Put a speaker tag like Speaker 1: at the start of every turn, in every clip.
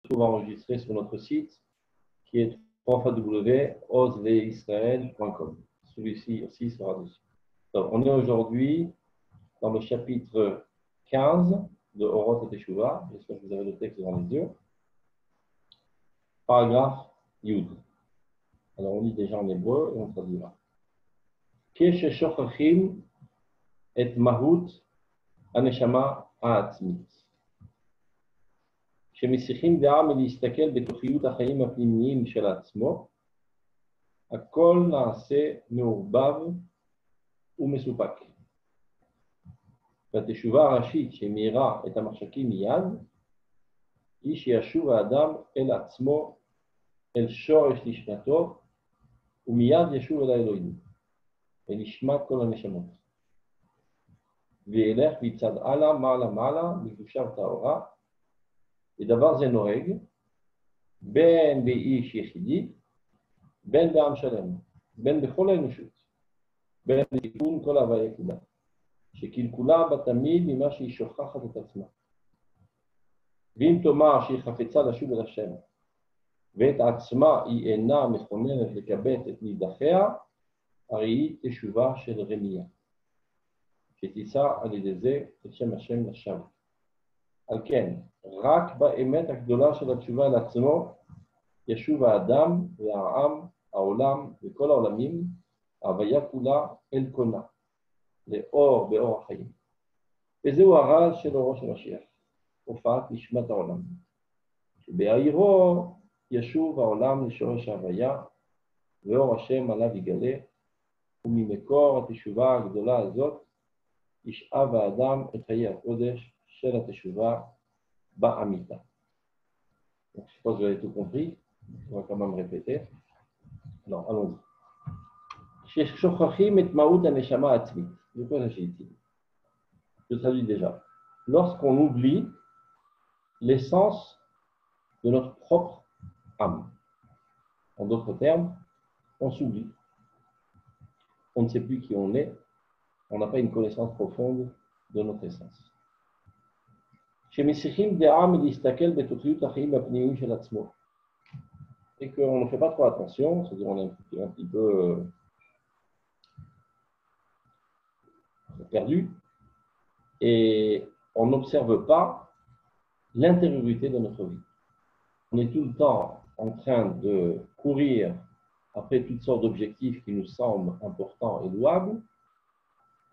Speaker 1: trouve enregistré sur notre site qui est www.ozveisrael.com. Celui-ci aussi sera dessus. Donc, on est aujourd'hui dans le chapitre 15 de Oroth et Teshuvah. J'espère que vous avez le texte devant les yeux. Paragraphe Yud. Alors, on lit déjà en hébreu et on traduira. Keshe et mahut הנשמה העצמית. שמסיחים דעה מלהסתכל בתוכיות החיים הפנימיים של עצמו, הכל נעשה מעורבב ומסופק. והתשובה הראשית שמאירה את המחשכים מיד, היא שישוב האדם אל עצמו, אל שורש נשמתו, ומיד ישוב אל האלוהים, ונשמת כל הנשמות. וילך ויצעד הלאה, מעלה, בקדושה וטהרה, ודבר זה נוהג, בין באיש יחידי, בין בעם שלם, בין בכל האנושות, בין בתיקון כל ההוויה כולה, שקלקולה בה תמיד ממה שהיא שוכחת את עצמה. ואם תאמר שהיא חפצה לשוב אל השם, ואת עצמה היא אינה מכוננת לקבץ את נידחיה, הרי היא תשובה של רמייה. שתישא על ידי זה את שם השם לשווא. על כן, רק באמת הגדולה של התשובה לעצמו, ישוב האדם והעם, העולם וכל העולמים, ההוויה כולה אל קונה, לאור באור החיים. וזהו הרעל של אורו של משיח, הופעת נשמת העולם. שבעירו ישוב העולם לשורש ההוויה, ואור השם עליו יגלה, וממקור התשובה הגדולה הזאת, ישאב האדם את חיי הקודש של התשובה באמיתה. Je suppose que vous avez tout compris. On va quand même répéter. Alors, allons-y. ששוכחים את מהות הנשמה העצמית. De quoi s'agit-il? Je traduis déjà. Lorsqu'on oublie l'essence de notre propre âme. En d'autres termes, on s'oublie. On ne sait plus qui on est. On n'a pas une connaissance profonde de notre essence. שמסיחים דעה מלהסתכל בתוכיות החיים הפנימיים של עצמו. Et qu'on ne fait pas trop attention, c'est-à-dire on est un petit peu perdu, et on n'observe pas l'intériorité de notre vie. On est tout le temps en train de courir après toutes sortes d'objectifs qui nous semblent importants et louables,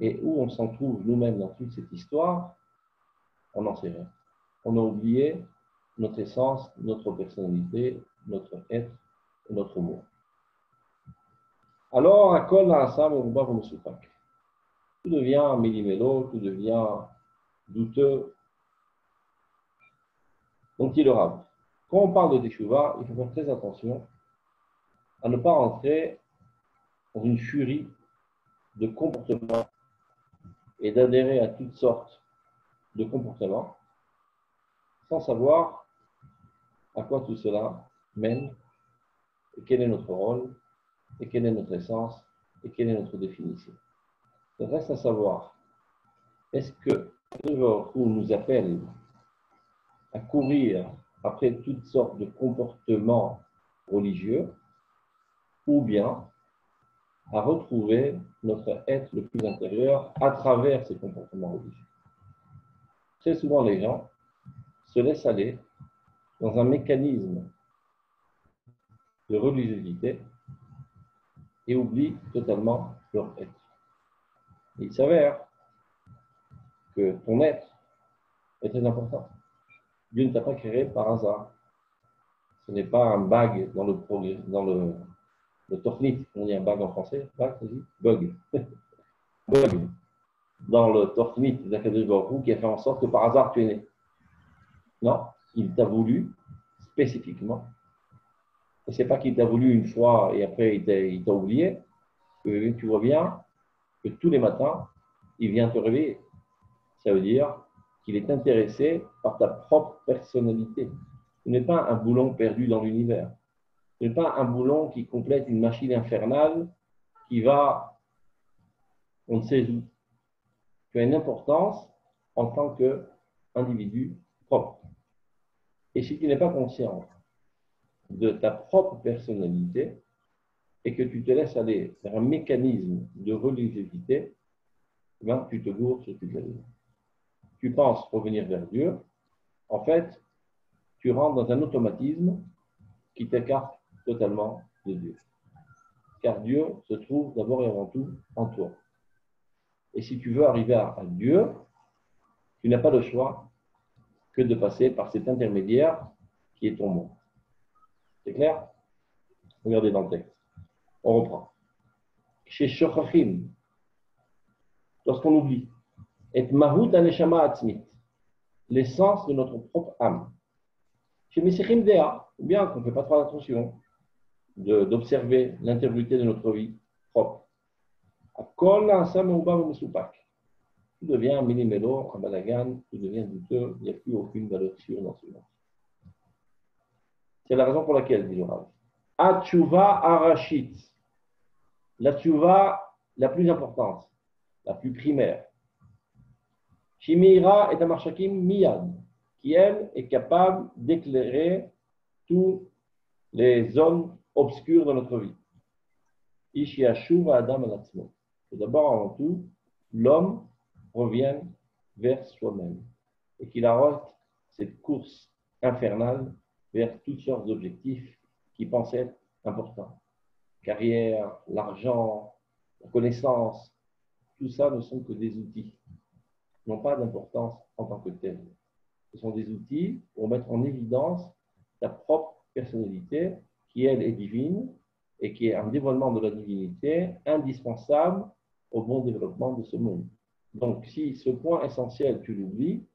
Speaker 1: et où on s'en trouve nous-mêmes dans toute cette histoire, on n'en sait rien. On a oublié notre essence, notre personnalité, notre être et notre moi. Alors, Akol Naasam Urubav Musupak. Tout devient méli-mélo, tout devient douteux. Donc, il le rave. Quand on parle de Teshuvah, il faut faire très attention à ne pas rentrer dans une furie de comportements et d'adhérer à toutes sortes de comportements sans savoir à quoi tout cela mène et quel est notre rôle et quelle est notre essence et quelle est notre définition. Il reste à savoir, est-ce que Dieu nous appelle à courir après toutes sortes de comportements religieux ou bien à retrouver notre être le plus intérieur à travers ces comportements religieux. Très souvent, les gens se laissent aller dans un mécanisme de religiosité et oublient totalement leur être. Il s'avère que ton être est très important. Dieu ne t'a pas créé par hasard. Ce n'est pas un bug dans le tornit. On dit un bug en français. Bug, ça dit bug. Bug. Dans le tornit d'Akadosh Baruch Hu qui a fait en sorte que par hasard tu es né. Non, il t'a voulu spécifiquement. Et ce n'est pas qu'il t'a voulu une fois et après il t'a oublié. Tu vois bien que tous les matins, il vient te réveiller. Ça veut dire qu'il est intéressé par ta propre personnalité. Ce n'est pas un boulon perdu dans l'univers. Ce n'est pas un boulon qui complète une machine infernale qui va, on ne sait où. Tu as une importance en tant qu'individu propre. Et si tu n'es pas conscient de ta propre personnalité et que tu te laisses aller vers un mécanisme de religiosité, ben, tu te gourres sur toute la vie. Tu penses revenir vers Dieu, en fait, tu rentres dans un automatisme qui t'écarte totalement de Dieu. Car Dieu se trouve d'abord et avant tout en toi. Et si tu veux arriver à Dieu, tu n'as pas le choix que de passer par cet intermédiaire qui est ton monde. C'est clair? Regardez dans le texte. On reprend. Chez Shochachim, lorsqu'on oublie, et Mahut Aneshama Atzmit, l'essence de notre propre âme. Chez Mesichim Dea, ou bien qu'on ne fait pas trop attention d'observer l'intégrité de notre vie propre. Tout devient un mini-mélo, un balagan, tout devient douteux, il n'y a plus aucune valeur sûre dans ce monde. C'est la raison pour laquelle, dit le Rav. Atchouva arachit, la tchouva la plus importante, la plus primaire. Shimira et Amarchakim miyad, qui elle est capable d'éclairer toutes les zones obscures de notre vie. Ishiashuva Adam alatzmo. D'abord, avant tout, l'homme revienne vers soi-même et qu'il arrête cette course infernale vers toutes sortes d'objectifs qui pensaient être importants. Carrière, l'argent, la connaissance, tout ça ne sont que des outils, n'ont pas d'importance en tant que tels. Ce sont des outils pour mettre en évidence ta propre personnalité qui, elle, est divine et qui est un dévoilement de la divinité indispensable au bon développement de ce monde. Donc, si ce point essentiel, tu l'oublies,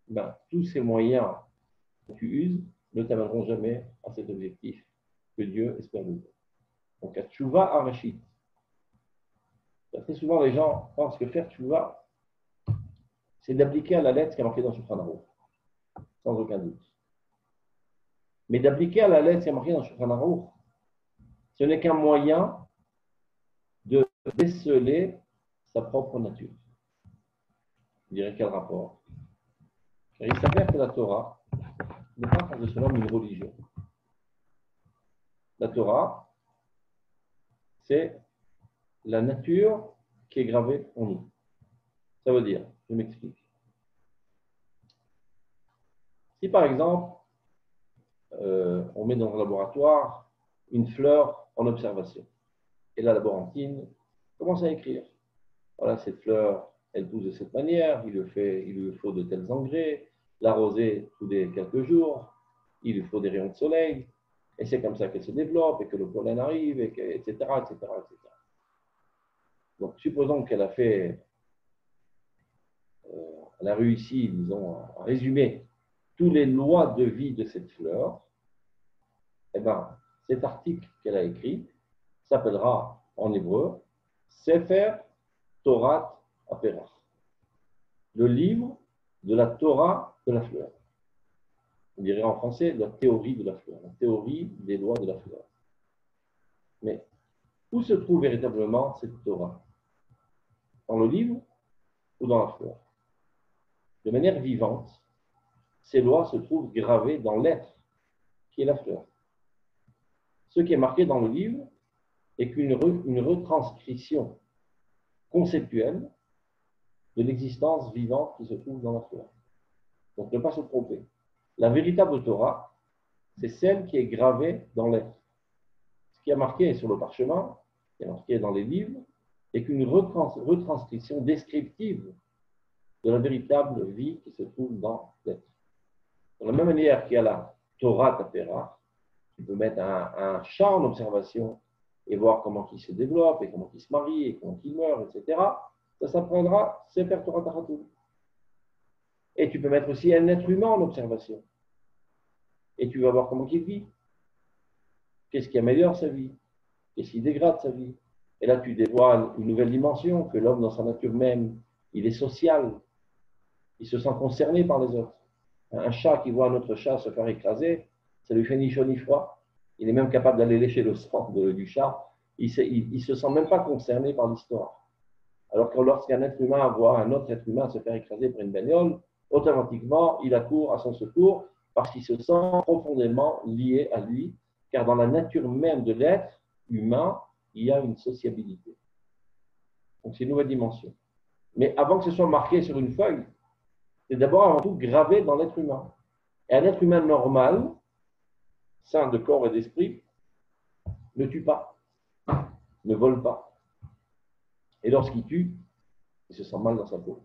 Speaker 1: ben, tous ces moyens que tu uses ne t'amèneront jamais à cet objectif que Dieu espère nous. Donc, à Tchouva Arachit. Très souvent, les gens pensent que faire Tchouva, c'est d'appliquer à la lettre ce qui est marqué dans Shulchan Aruch, sans aucun doute. Mais d'appliquer à la lettre ce qui est marqué dans Shulchan Aruch, ce n'est qu'un moyen de déceler sa propre nature. Je dirais quel rapport? Car il s'avère que la Torah n'est pas par cela une religion. La Torah, c'est la nature qui est gravée en nous. Ça veut dire, je m'explique. Si par exemple, on met dans un laboratoire une fleur en observation, et la laborantine commence à écrire. Voilà, cette fleur, elle pousse de cette manière, il lui faut de tels engrais, l'arroser tous les quelques jours, il lui faut des rayons de soleil, et c'est comme ça qu'elle se développe, et que le pollen arrive, etc., etc., etc. Donc, supposons qu'elle a fait, elle a réussi, disons, à résumer toutes les lois de vie de cette fleur. Eh bien, cet article qu'elle a écrit s'appellera en hébreu Sefer Torat Aperach, le livre de la Torah de la fleur. On dirait en français la théorie de la fleur, la théorie des lois de la fleur. Mais où se trouve véritablement cette Torah? Dans le livre ou dans la fleur? De manière vivante, ces lois se trouvent gravées dans l'être qui est la fleur. Ce qui est marqué dans le livre est qu'une retranscription conceptuelle de l'existence vivante qui se trouve dans la fleur. Donc, ne pas se tromper. La véritable Torah, c'est celle qui est gravée dans l'être. Ce qui est marqué sur le parchemin, ce qui est marqué dans les livres, est qu'une retranscription descriptive de la véritable vie qui se trouve dans l'être. De la même manière qu'il y a la Torah Tapera, tu peux mettre un chat en observation et voir comment il se développe, et comment il se marie, et comment il meurt, etc. Ça s'apprendra Sefer Torah Taratou. Et tu peux mettre aussi un être humain en observation. Et tu vas voir comment il vit. Qu'est-ce qui améliore sa vie? Qu'est-ce qui dégrade sa vie? Et là, tu dévoiles une nouvelle dimension, que l'homme, dans sa nature même, il est social. Il se sent concerné par les autres. Un chat qui voit un autre chat se faire écraser, ça lui fait ni chaud ni froid. Il est même capable d'aller lécher le sang du chat. Il ne se sent même pas concerné par l'histoire. Alors que lorsqu'un être humain voit un autre être humain se faire écraser par une bagnole, automatiquement, il accourt à son secours parce qu'il se sent profondément lié à lui, car dans la nature même de l'être humain, il y a une sociabilité. Donc c'est une nouvelle dimension. Mais avant que ce soit marqué sur une feuille, c'est d'abord avant tout gravé dans l'être humain. Et un être humain normal, sain de corps et d'esprit, ne tue pas, ne vole pas. Et lorsqu'il tue, il se sent mal dans sa peau.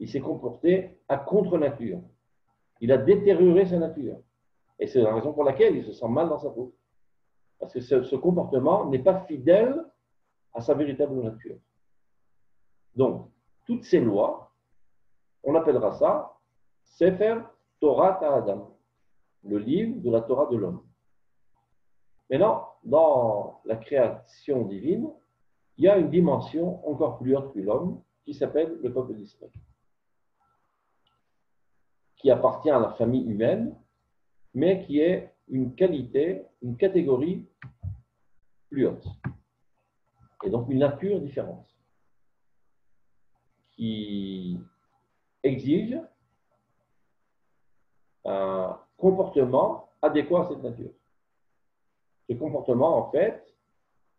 Speaker 1: Il s'est comporté à contre-nature. Il a détérioré sa nature. Et c'est la raison pour laquelle il se sent mal dans sa peau. Parce que ce comportement n'est pas fidèle à sa véritable nature. Donc, toutes ces lois, on appellera ça Sefer Torah Adam, le livre de la Torah de l'homme. Maintenant, dans la création divine, il y a une dimension encore plus haute que l'homme qui s'appelle le peuple d'Israël, qui appartient à la famille humaine, mais qui est une qualité, une catégorie plus haute. Et donc une nature différente, qui exige un comportement adéquat à cette nature. Ce comportement, en fait,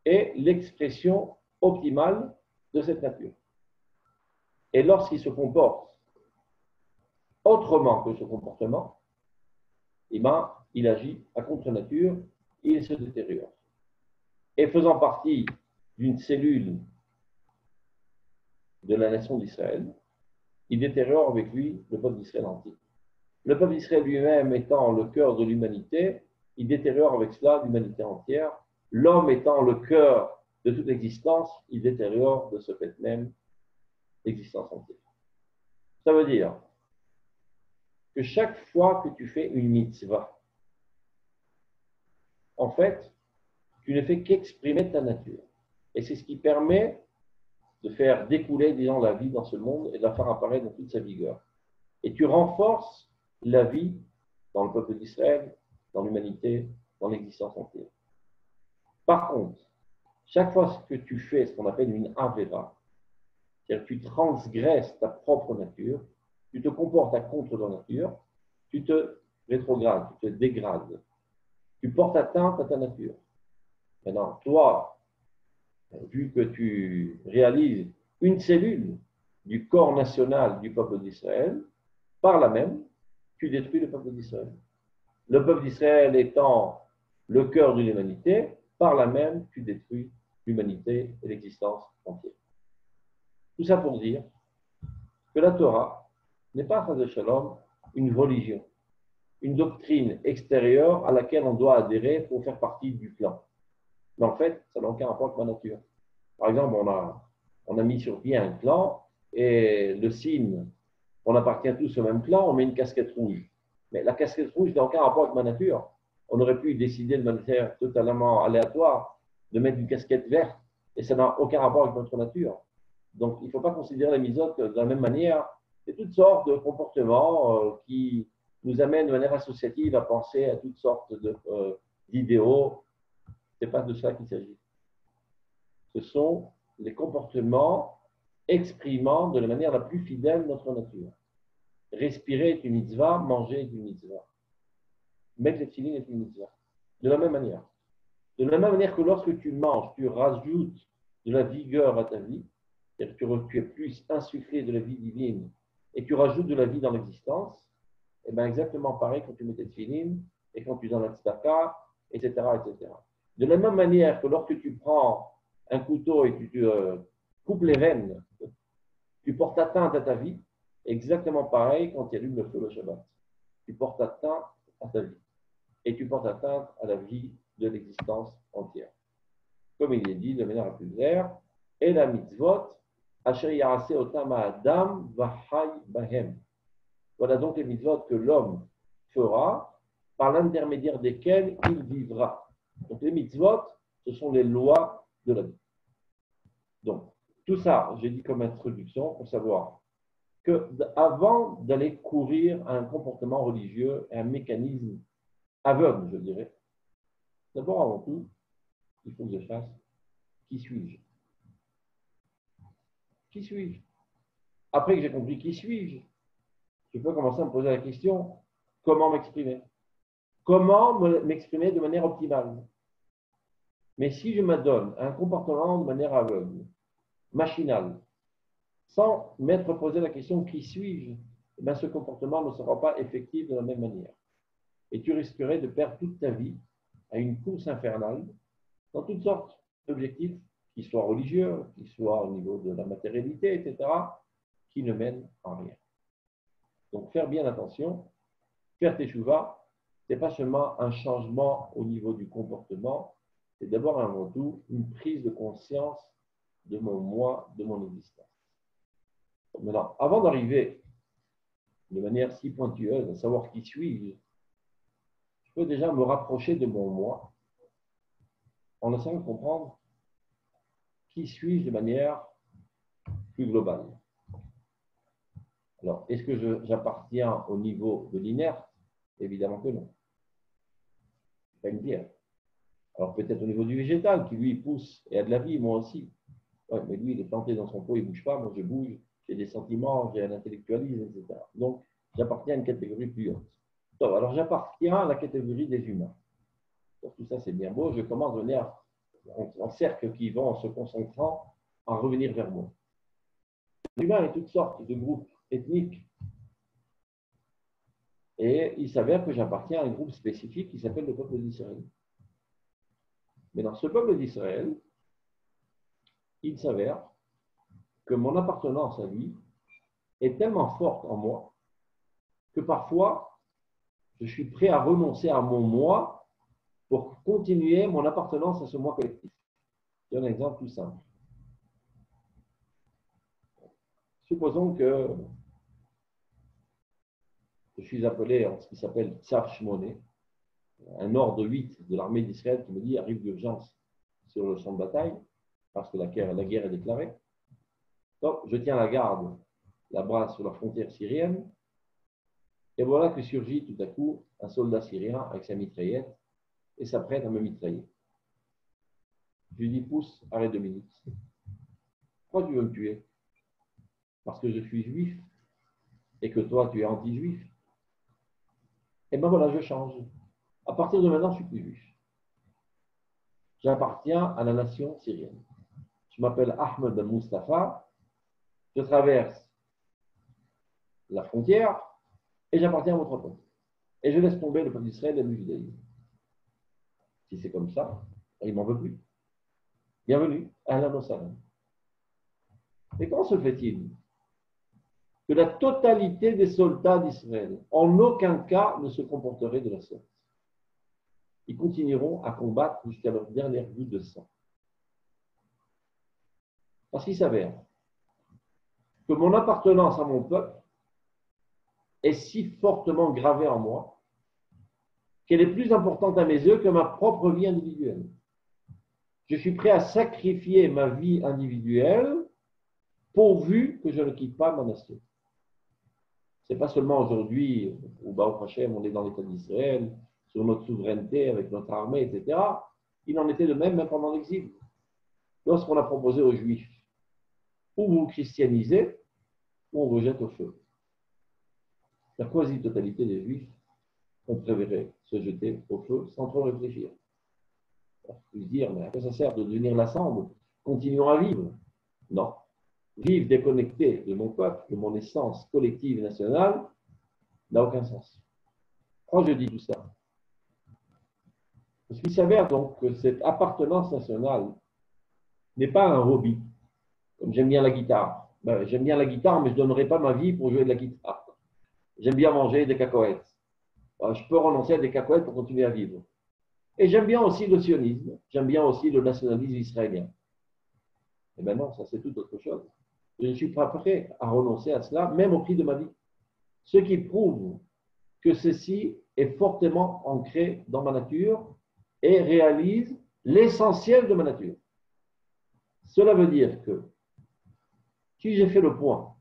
Speaker 1: est l'expression optimale de cette nature. Et lorsqu'il se comporte autrement que ce comportement, eh ben, il agit à contre-nature, il se détériore. Et faisant partie d'une cellule de la nation d'Israël, il détériore avec lui le peuple d'Israël entier. Le peuple d'Israël lui-même étant le cœur de l'humanité, il détériore avec cela l'humanité entière. L'homme étant le cœur de toute existence, il détériore de ce fait même l'existence entière. Ça veut dire que chaque fois que tu fais une mitzvah, en fait, tu ne fais qu'exprimer ta nature. Et c'est ce qui permet de faire découler, disons, la vie dans ce monde et de la faire apparaître dans toute sa vigueur. Et tu renforces la vie dans le peuple d'Israël, dans l'humanité, dans l'existence entière. Par contre, chaque fois que tu fais ce qu'on appelle une avéra, c'est-à-dire que tu transgresses ta propre nature, tu te comportes à contre de la nature, tu te rétrogrades, tu te dégrades, tu portes atteinte à ta nature. Maintenant, toi, vu que tu réalises une cellule du corps national du peuple d'Israël, par là même, tu détruis le peuple d'Israël. Le peuple d'Israël étant le cœur de l'humanité, par là même, tu détruis l'humanité et l'existence entière. Tout ça pour dire que la Torah n'est pas, Chas v'Shalom, une religion, une doctrine extérieure à laquelle on doit adhérer pour faire partie du clan. Mais en fait, ça n'a aucun rapport avec ma nature. Par exemple, on a mis sur pied un clan et le signe, on appartient tous au même clan, on met une casquette rouge. Mais la casquette rouge n'a aucun rapport avec ma nature. On aurait pu décider de manière totalement aléatoire de mettre une casquette verte et ça n'a aucun rapport avec notre nature. Donc, il ne faut pas considérer la misote de la même manière. C'est toutes sortes de comportements qui nous amènent de manière associative à penser à toutes sortes d'idéaux. Ce n'est pas de ça qu'il s'agit. Ce sont les comportements exprimant de la manière la plus fidèle notre nature. Respirer est une mitzvah, manger est une mitzvah. Mettre les tefilines est une mitzvah. De la même manière. De la même manière que lorsque tu manges, tu rajoutes de la vigueur à ta vie, c'est-à-dire que tu es plus insufflé de la vie divine et tu rajoutes de la vie dans l'existence, et bien exactement pareil quand tu mets tes tefilines et quand tu donnes la tzedaka, etc., etc. De la même manière que lorsque tu prends un couteau et tu coupes les veines, tu portes atteinte à ta vie, exactement pareil quand tu allumes le feu le Shabbat. Tu portes atteinte à ta vie et tu portes atteinte à la vie de l'existence entière. Comme il est dit de manière la plus claire, et la mitzvot, asher yaraseh otam ha'adam v'chay bahem. Voilà donc les mitzvot que l'homme fera par l'intermédiaire desquelles il vivra. Donc les mitzvot, ce sont les lois de la vie. Donc, tout ça, j'ai dit comme introduction pour savoir que avant d'aller courir à un comportement religieux et un mécanisme aveugle, je dirais, d'abord, avant tout, il faut que je fasse qui suis-je? Qui suis-je? Après que j'ai compris qui suis-je, je peux commencer à me poser la question, comment m'exprimer. Comment m'exprimer de manière optimale. Mais si je me donne un comportement de manière aveugle, machinale, sans m'être posé la question qui suis-je, eh bien, ce comportement ne sera pas effectif de la même manière. Et tu risquerais de perdre toute ta vie à une course infernale dans toutes sortes d'objectifs, qui soient religieux, qui soient au niveau de la matérialité, etc., qui ne mènent à rien. Donc, faire bien attention, faire teshuva, ce n'est pas seulement un changement au niveau du comportement, c'est d'abord avant tout une prise de conscience de mon moi, de mon existence. Maintenant, avant d'arriver de manière si pointueuse à savoir qui suis-je, je peux déjà me rapprocher de mon moi en essayant de comprendre qui suis-je de manière plus globale. Alors, est-ce que j'appartiens au niveau de l'inerte? Évidemment que non. Ce n'est pas une pierre. Alors, peut-être au niveau du végétal, qui lui pousse et a de la vie, moi aussi. Ouais, mais lui, il est planté dans son pot, il ne bouge pas, moi je bouge, j'ai des sentiments, j'ai un intellectualisme, etc. Donc, j'appartiens à une catégorie plus haute. Donc, alors, j'appartiens à la catégorie des humains. Donc, tout ça, c'est bien beau. Je commence à venir en cercle qui vont en se concentrant à revenir vers moi. L'humain est toutes sortes de groupes ethniques. Et il s'avère que j'appartiens à un groupe spécifique qui s'appelle le peuple d'Israël. Mais dans ce peuple d'Israël, il s'avère que mon appartenance à lui est tellement forte en moi que parfois, je suis prêt à renoncer à mon moi pour continuer mon appartenance à ce moi collectif. C'est un exemple tout simple. Supposons que je suis appelé en ce qui s'appelle Tsar Shmoné, un ordre 8 de l'armée d'Israël qui me dit arrive d'urgence sur le champ de bataille parce que la guerre est déclarée. Donc, je tiens la garde là-bas sur la frontière syrienne. Et voilà que surgit tout à coup un soldat syrien avec sa mitraillette et s'apprête à me mitrailler. Je lui dis, pousse, arrête 2 minutes. Pourquoi tu veux me tuer? Parce que je suis juif et que toi, tu es anti-juif. Et bien voilà, je change. À partir de maintenant, je ne suis plus juif. J'appartiens à la nation syrienne. Je m'appelle Ahmed Mustafa. Je traverse la frontière et j'appartiens à votre peuple. Et je laisse tomber le peuple d'Israël et le judaïsme. Si c'est comme ça, il ne m'en veut plus. Bienvenue, Ahlan wa sahlan. Mais comment se fait-il que la totalité des soldats d'Israël, en aucun cas, ne se comporteraient de la sorte? Ils continueront à combattre jusqu'à leur dernière goutte de sang. Parce qu'il s'avère que mon appartenance à mon peuple est si fortement gravée en moi qu'elle est plus importante à mes yeux que ma propre vie individuelle. Je suis prêt à sacrifier ma vie individuelle pourvu que je ne quitte pas ma nation. Ce n'est pas seulement aujourd'hui, au Baruch Hashem, on est dans l'État d'Israël, sur notre souveraineté, avec notre armée, etc. Il en était de même pendant l'exil. Lorsqu'on a proposé aux Juifs, ou vous christianisez, ou on vous jette au feu. La quasi-totalité des Juifs ont préféré se jeter au feu sans trop réfléchir. On peut se dire, mais à quoi ça sert de devenir la cendre? Continuons à vivre. Non. Vivre déconnecté de mon peuple, de mon essence collective et nationale, n'a aucun sens. Quand je dis tout ça, parce qu'il s'avère donc que cette appartenance nationale n'est pas un hobby. Comme j'aime bien la guitare. Ben, j'aime bien la guitare, mais je ne donnerai pas ma vie pour jouer de la guitare. J'aime bien manger des cacahuètes. Ben, je peux renoncer à des cacahuètes pour continuer à vivre. Et j'aime bien aussi le sionisme. J'aime bien aussi le nationalisme israélien. Et bien non, ça c'est tout autre chose. Je ne suis pas prêt à renoncer à cela, même au prix de ma vie. Ce qui prouve que ceci est fortement ancré dans ma nature et réalise l'essentiel de ma nature. Cela veut dire que si j'ai fait le point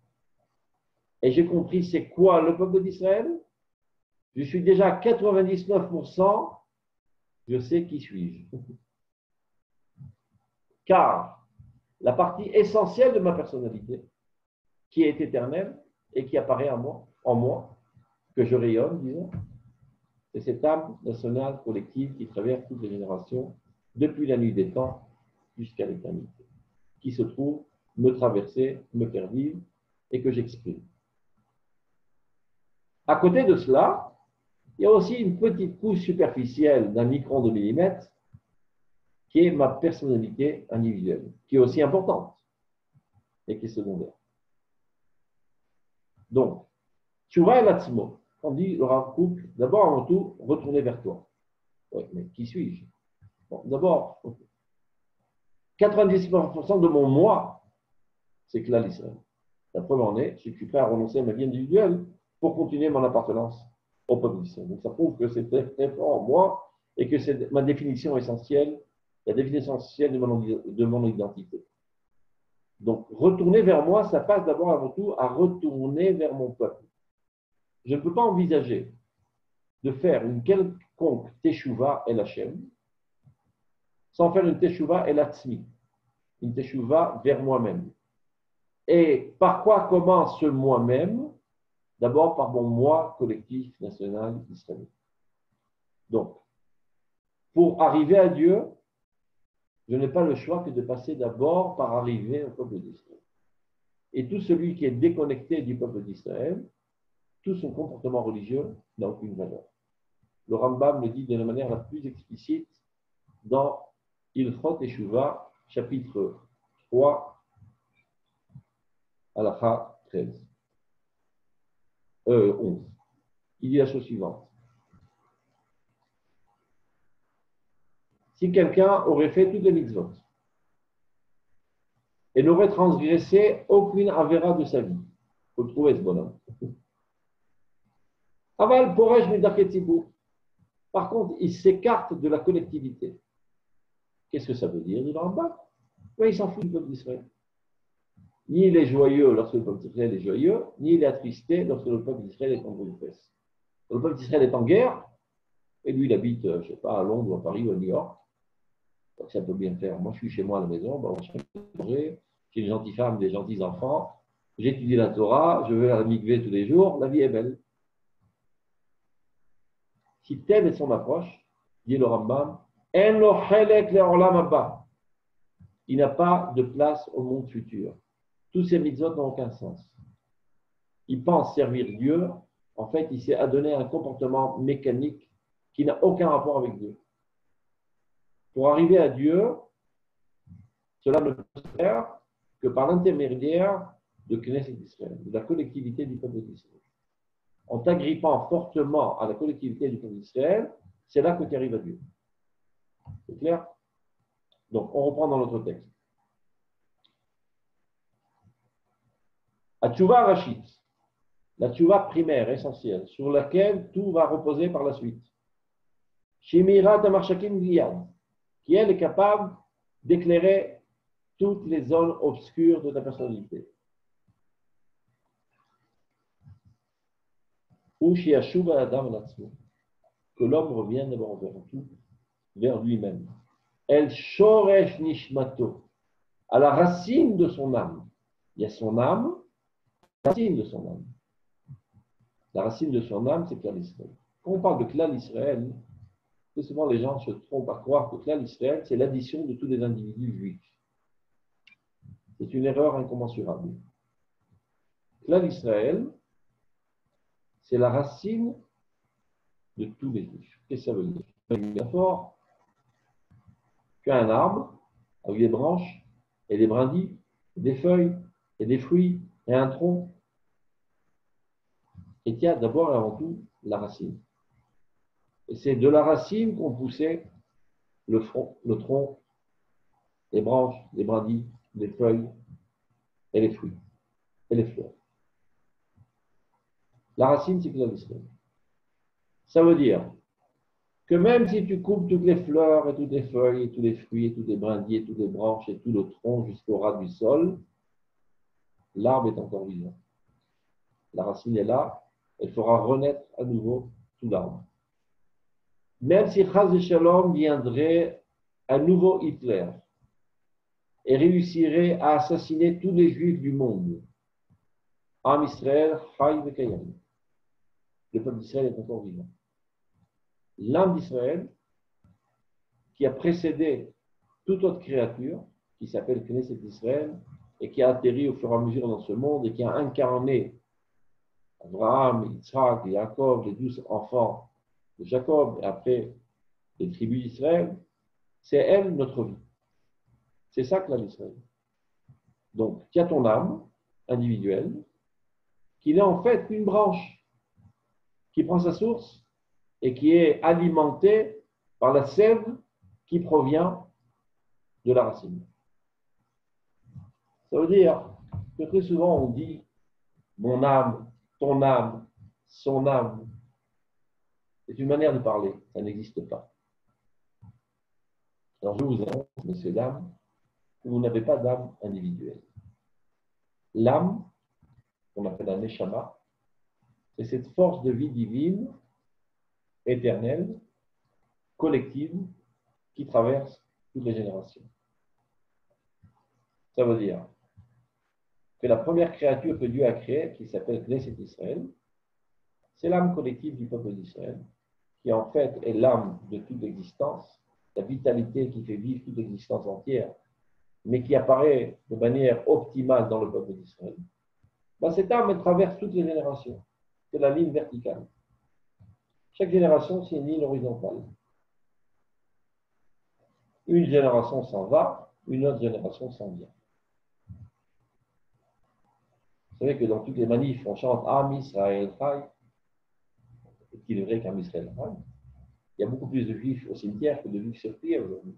Speaker 1: et j'ai compris c'est quoi le peuple d'Israël, je suis déjà à 99%, je sais qui suis-je. Car la partie essentielle de ma personnalité, qui est éternelle et qui apparaît en moi, que je rayonne, disons, C'est cette âme nationale collective qui traverse toutes les générations, depuis la nuit des temps jusqu'à l'éternité, qui se trouve me traverser, me faire vivre et que j'exprime. À côté de cela, il y a aussi une petite couche superficielle d'un micron de millimètre qui est ma personnalité individuelle, qui est aussi importante et qui est secondaire. Donc, Tchouva et Latzmo, on dit le Rav Kook, d'abord avant tout, retourner vers toi. Oui, mais qui suis-je? Bon, d'abord, 90% de mon moi, c'est Klal Israël. La preuve en est, je suis prêt à renoncer à ma vie individuelle pour continuer mon appartenance au peuple d'Israël. Donc ça prouve que c'est très, très fort en moi et que c'est ma définition essentielle, la définition essentielle de mon identité. Donc retourner vers moi, ça passe d'abord avant tout à retourner vers mon peuple. Je ne peux pas envisager de faire une quelconque teshuva el Hashem sans faire une teshuva el Atzmi, une teshuva vers moi-même. Et par quoi commence ce moi-même? D'abord par mon moi collectif national israélien. Donc, pour arriver à Dieu, je n'ai pas le choix que de passer d'abord par arriver au peuple d'Israël. Et tout celui qui est déconnecté du peuple d'Israël, tout son comportement religieux n'a aucune valeur. Le Rambam le dit de la manière la plus explicite dans Ilchot Teshuvah, chapitre 3, halakha 13. 11. Il dit la chose suivante. Si quelqu'un aurait fait toutes les mitzvot et n'aurait transgressé aucune avéra de sa vie, il faut trouver ce bonhomme. Aval poresh midaketibou. Par contre, il s'écarte de la collectivité. Qu'est-ce que ça veut dire, dit le Rambam? Oui, il s'en fout du peuple d'Israël. Ni il est joyeux lorsque le peuple d'Israël est joyeux, ni il est attristé lorsque le peuple d'Israël est en grossesse. Le peuple d'Israël est en guerre, et lui, il habite, je ne sais pas, à Londres ou à Paris ou à New York. Donc ça peut bien faire. Moi, je suis chez moi à la maison, bon, j'ai une gentille femme, des gentils enfants, j'étudie la Torah, je vais à la mikvé tous les jours, la vie est belle. Si telle est son approche, dit le Rambam, il n'a pas de place au monde futur. Tous ces mitzvot n'ont aucun sens. Il pense servir Dieu, en fait, il s'est adonné un comportement mécanique qui n'a aucun rapport avec Dieu. Pour arriver à Dieu, cela ne peut se faire que par l'intermédiaire de Knesset d'Israël, de la collectivité du peuple d'Israël. En t'agrippant fortement à la collectivité du peuple d'Israël, c'est là que tu arrives à Dieu. C'est clair? Donc, on reprend dans notre texte. La tchouva rachit, la tchouva primaire, essentielle, sur laquelle tout va reposer par la suite. Shemira Tamarchakim Giyad, qui elle est capable d'éclairer toutes les zones obscures de ta personnalité. Ou Shiashuva Adam Latzmo, que l'homme revienne d'abord vers tout, vers lui-même. El Shoresh Nishmato, à la racine de son âme. Il y a son âme, la racine de son âme. La racine de son âme, c'est Klal Israël. Quand on parle de Klal Israël, très souvent les gens se trompent à croire que Klal Israël, c'est l'addition de tous les individus juifs. C'est une erreur incommensurable. Klal Israël, c'est la racine de tous les juifs. Qu'est-ce que ça veut dire? Une métaphore qu'un arbre avec des branches et des brindilles, des feuilles et des fruits et un tronc. Et il y a d'abord et avant tout la racine. Et c'est de la racine qu'on poussait le tronc, les branches, les brindilles, les feuilles et les fruits et les fleurs. La racine, c'est Klal Israël. Ça veut dire que même si tu coupes toutes les fleurs et toutes les feuilles et tous les fruits et toutes les brindilles et toutes les branches et tout le tronc jusqu'au ras du sol, l'arbre est encore vivant. La racine est là, elle fera renaître à nouveau tout l'arbre. Même si Chaz Shalom viendrait un nouveau Hitler et réussirait à assassiner tous les juifs du monde, Am Israël, Chai Vekayam, le peuple d'Israël est encore vivant. l'âme d'Israël qui a précédé toute autre créature, qui s'appelle Knesset Israël, et qui a atterri au fur et à mesure dans ce monde et qui a incarné Abraham, Yitzhak, Jacob, les 12 enfants de Jacob, et après les tribus d'Israël, c'est elle notre vie. C'est ça que l'âme d'Israël. Donc, tu as ton âme individuelle, qui n'est en fait qu'une branche, qui prend sa source et qui est alimentée par la sève qui provient de la racine. Ça veut dire que très souvent on dit mon âme, ton âme, son âme. C'est une manière de parler, ça n'existe pas. Alors je vous annonce, messieurs, dames, que vous n'avez pas d'âme individuelle. L'âme, qu'on appelle la neshama, c'est cette force de vie divine, éternelle, collective, qui traverse toutes les générations. Ça veut dire que la première créature que Dieu a créée, qui s'appelle Knesset Israël, c'est l'âme collective du peuple d'Israël, qui en fait est l'âme de toute l'existence, la vitalité qui fait vivre toute l'existence entière, mais qui apparaît de manière optimale dans le peuple d'Israël. Cette âme, elle traverse toutes les générations. C'est la ligne verticale. Chaque génération, c'est une ligne horizontale. Une génération s'en va, une autre génération s'en vient. Vous savez que dans toutes les manifs, on chante Am Israël Chai. Est-il vrai qu'Am Israël Chai? Il y a beaucoup plus de juifs au cimetière que de juifs sur pied aujourd'hui.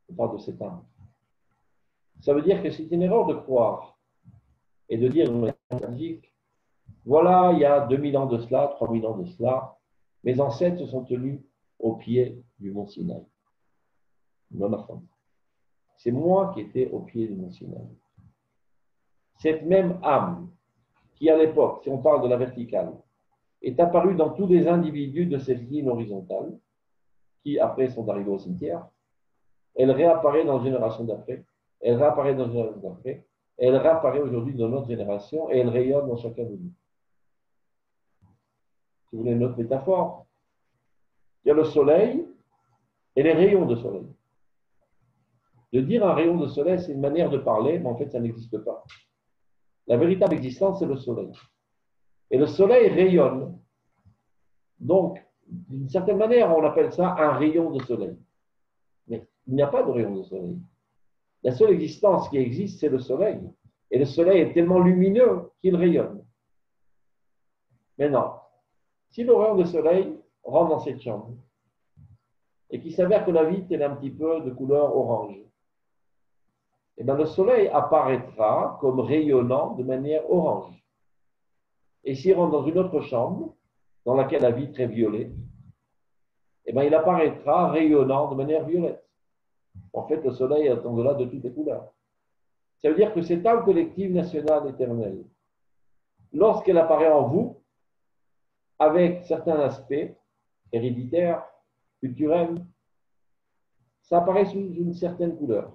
Speaker 1: On parle de cette âme. Ça veut dire que c'est une erreur de croire et de dire, voilà, il y a 2000 ans de cela, 3000 ans de cela, mes ancêtres se sont tenus au pied du mont Sinaï. Non, non. C'est moi qui étais au pied du mont Sinaï. Cette même âme qui, à l'époque, si on parle de la verticale, est apparue dans tous les individus de cette ligne horizontale, qui après sont arrivés au cimetière, elle réapparaît dans la génération d'après, elle réapparaît dans la génération d'après, elle réapparaît aujourd'hui dans notre génération et elle rayonne dans chacun de nous. Si vous voulez une autre métaphore, il y a le soleil et les rayons de soleil. De dire un rayon de soleil, c'est une manière de parler, mais en fait, ça n'existe pas. La véritable existence, c'est le soleil. Et le soleil rayonne. Donc, d'une certaine manière, on appelle ça un rayon de soleil. Mais il n'y a pas de rayon de soleil. La seule existence qui existe, c'est le soleil. Et le soleil est tellement lumineux qu'il rayonne. Mais non. Si le rayon de soleil rentre dans cette chambre et qu'il s'avère que la vitre est un petit peu de couleur orange, et bien le soleil apparaîtra comme rayonnant de manière orange. Et s'il rentre dans une autre chambre, dans laquelle la vitre est violet, et bien il apparaîtra rayonnant de manière violette. En fait, le soleil est au-delà de toutes les couleurs. Ça veut dire que cette âme collective nationale éternelle, lorsqu'elle apparaît en vous, avec certains aspects héréditaires, culturels, ça apparaît sous une certaine couleur.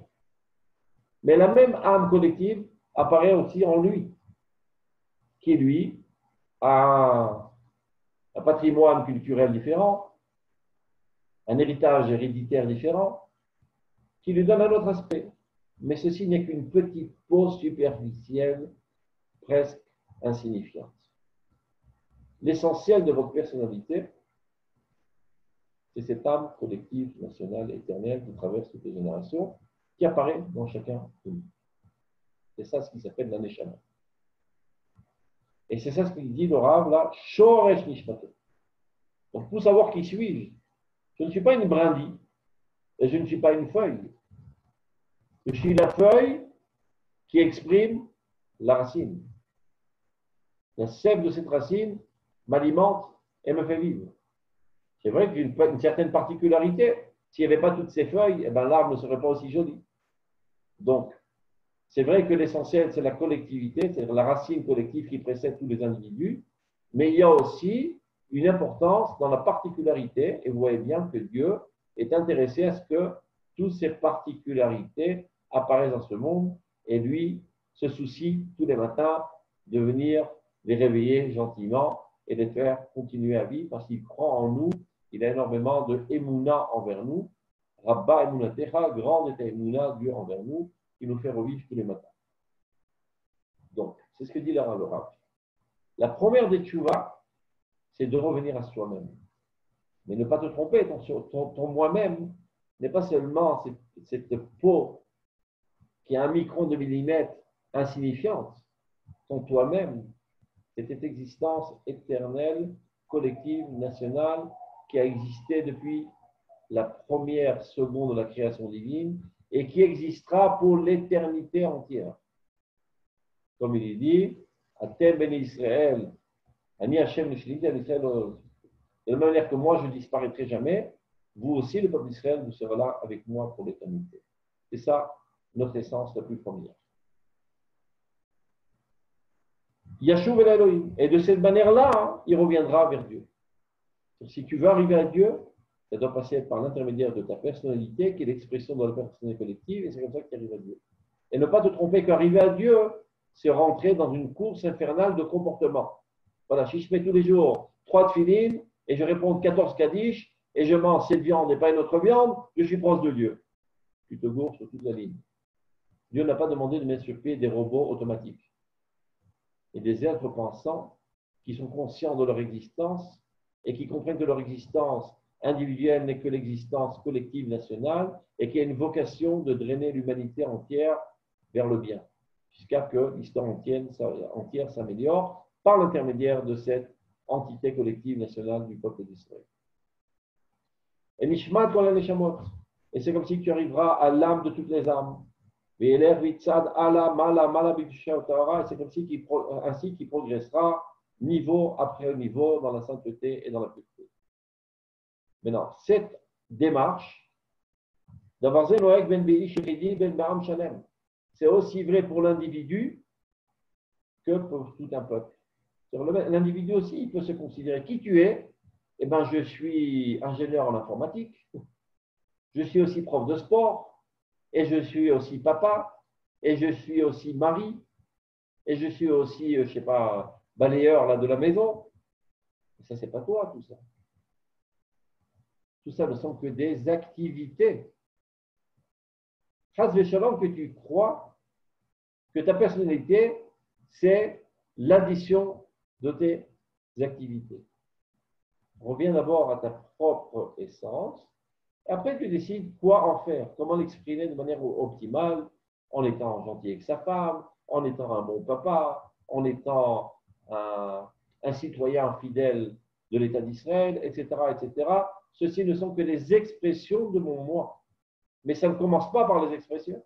Speaker 1: Mais la même âme collective apparaît aussi en lui, qui lui a un patrimoine culturel différent, un héritage héréditaire différent, qui lui donne un autre aspect. Mais ceci n'est qu'une petite peau superficielle, presque insignifiante. L'essentiel de votre personnalité, c'est cette âme collective, nationale, éternelle, qui traverse toutes les générations, qui apparaît dans chacun de nous. C'est ça ce qui s'appelle la neshama. Et c'est ça ce qu'il dit le Rav là, shoresh nishmato. Donc pour savoir qui suis-je, je ne suis pas une brindille, et je ne suis pas une feuille. Je suis la feuille qui exprime la racine. La sève de cette racine m'alimente et me fait vivre. C'est vrai qu'il y a une certaine particularité. S'il n'y avait pas toutes ces feuilles, eh ben, l'arbre ne serait pas aussi joli. Donc, c'est vrai que l'essentiel, c'est la collectivité, c'est-à-dire la racine collective qui précède tous les individus, mais il y a aussi une importance dans la particularité, et vous voyez bien que Dieu est intéressé à ce que toutes ces particularités apparaissent dans ce monde, et lui se soucie tous les matins de venir les réveiller gentiment et les faire continuer à vivre parce qu'il croit en nous, il a énormément de émouna envers nous. Rabba Emunatecha, grande est Emouna, Dieu envers nous, qui nous fait revivre tous les matins. Donc, c'est ce que dit le Rav. La première des tchouva, c'est de revenir à soi-même. Mais ne pas te tromper, ton moi-même n'est pas seulement cette peau qui a un micron de millimètre insignifiante. Ton toi-même, c'est cette existence éternelle, collective, nationale, qui a existé depuis la première seconde de la création divine et qui existera pour l'éternité entière. Comme il dit, Atem ben Israël, Ani Hashem Nishlit, Ani Israël. De la même manière que moi, je ne disparaîtrai jamais, vous aussi, le peuple d'Israël, vous serez là avec moi pour l'éternité. C'est ça notre essence la plus première. Yashuv el Elohim. Et de cette manière-là, hein, il reviendra vers Dieu. Si tu veux arriver à Dieu, ça doit passer par l'intermédiaire de ta personnalité, qui est l'expression de la personnalité collective, et c'est comme ça que tu arrives à Dieu. Et ne pas te tromper qu'arriver à Dieu, c'est rentrer dans une course infernale de comportement. Voilà, si je mets tous les jours 3 tefilines, et je réponds 14 kaddish, et je mange cette viande et pas une autre viande, je suis proche de Dieu. Tu te gourres sur toute la ligne. Dieu n'a pas demandé de mettre sur pied des robots automatiques. Et des êtres pensants qui sont conscients de leur existence et qui comprennent que leur existence individuelle n'est que l'existence collective nationale et qu'il y a une vocation de drainer l'humanité entière vers le bien, jusqu'à que l'histoire entière s'améliore par l'intermédiaire de cette entité collective nationale du peuple d'Israël. Et Nishmat pour la Neshamot. Et c'est comme si tu arriveras à l'âme de toutes les âmes. Et c'est comme si ainsi qu'il progressera niveau après niveau dans la sainteté et dans la pureté. Maintenant, cette démarche, c'est aussi vrai pour l'individu que pour tout un peuple. L'individu aussi, il peut se considérer qui tu es. Eh bien, je suis ingénieur en informatique, je suis aussi prof de sport, et je suis aussi papa, et je suis aussi mari, et je suis aussi, je ne sais pas, balayeur là, de la maison. Et ça, ce n'est pas toi, tout ça. Tout ça ne sont que des activités. Chas v'shalom, que tu crois que ta personnalité, c'est l'addition de tes activités. Reviens d'abord à ta propre essence, et après tu décides quoi en faire, comment l'exprimer de manière optimale, en étant gentil avec sa femme, en étant un bon papa, en étant un citoyen fidèle de l'État d'Israël, etc., etc. Ceci ne sont que les expressions de mon moi. Mais ça ne commence pas par les expressions.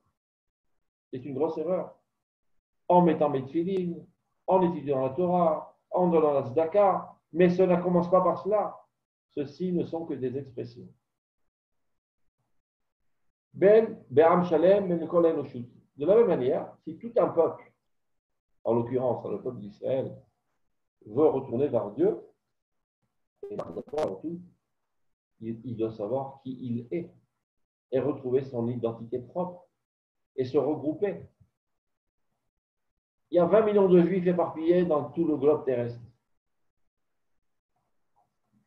Speaker 1: C'est une grosse erreur. En mettant mes tefilines, en étudiant la Torah, en donnant la tzedaka, mais cela ne commence pas par cela. Ceci ne sont que des expressions. Ben, Be'am Shalem, Ben Kol Enoshut. De la même manière, si tout un peuple, en l'occurrence le peuple d'Israël, veut retourner vers Dieu, et avant tout, il doit savoir qui il est et retrouver son identité propre et se regrouper. Il y a 20 millions de juifs éparpillés dans tout le globe terrestre.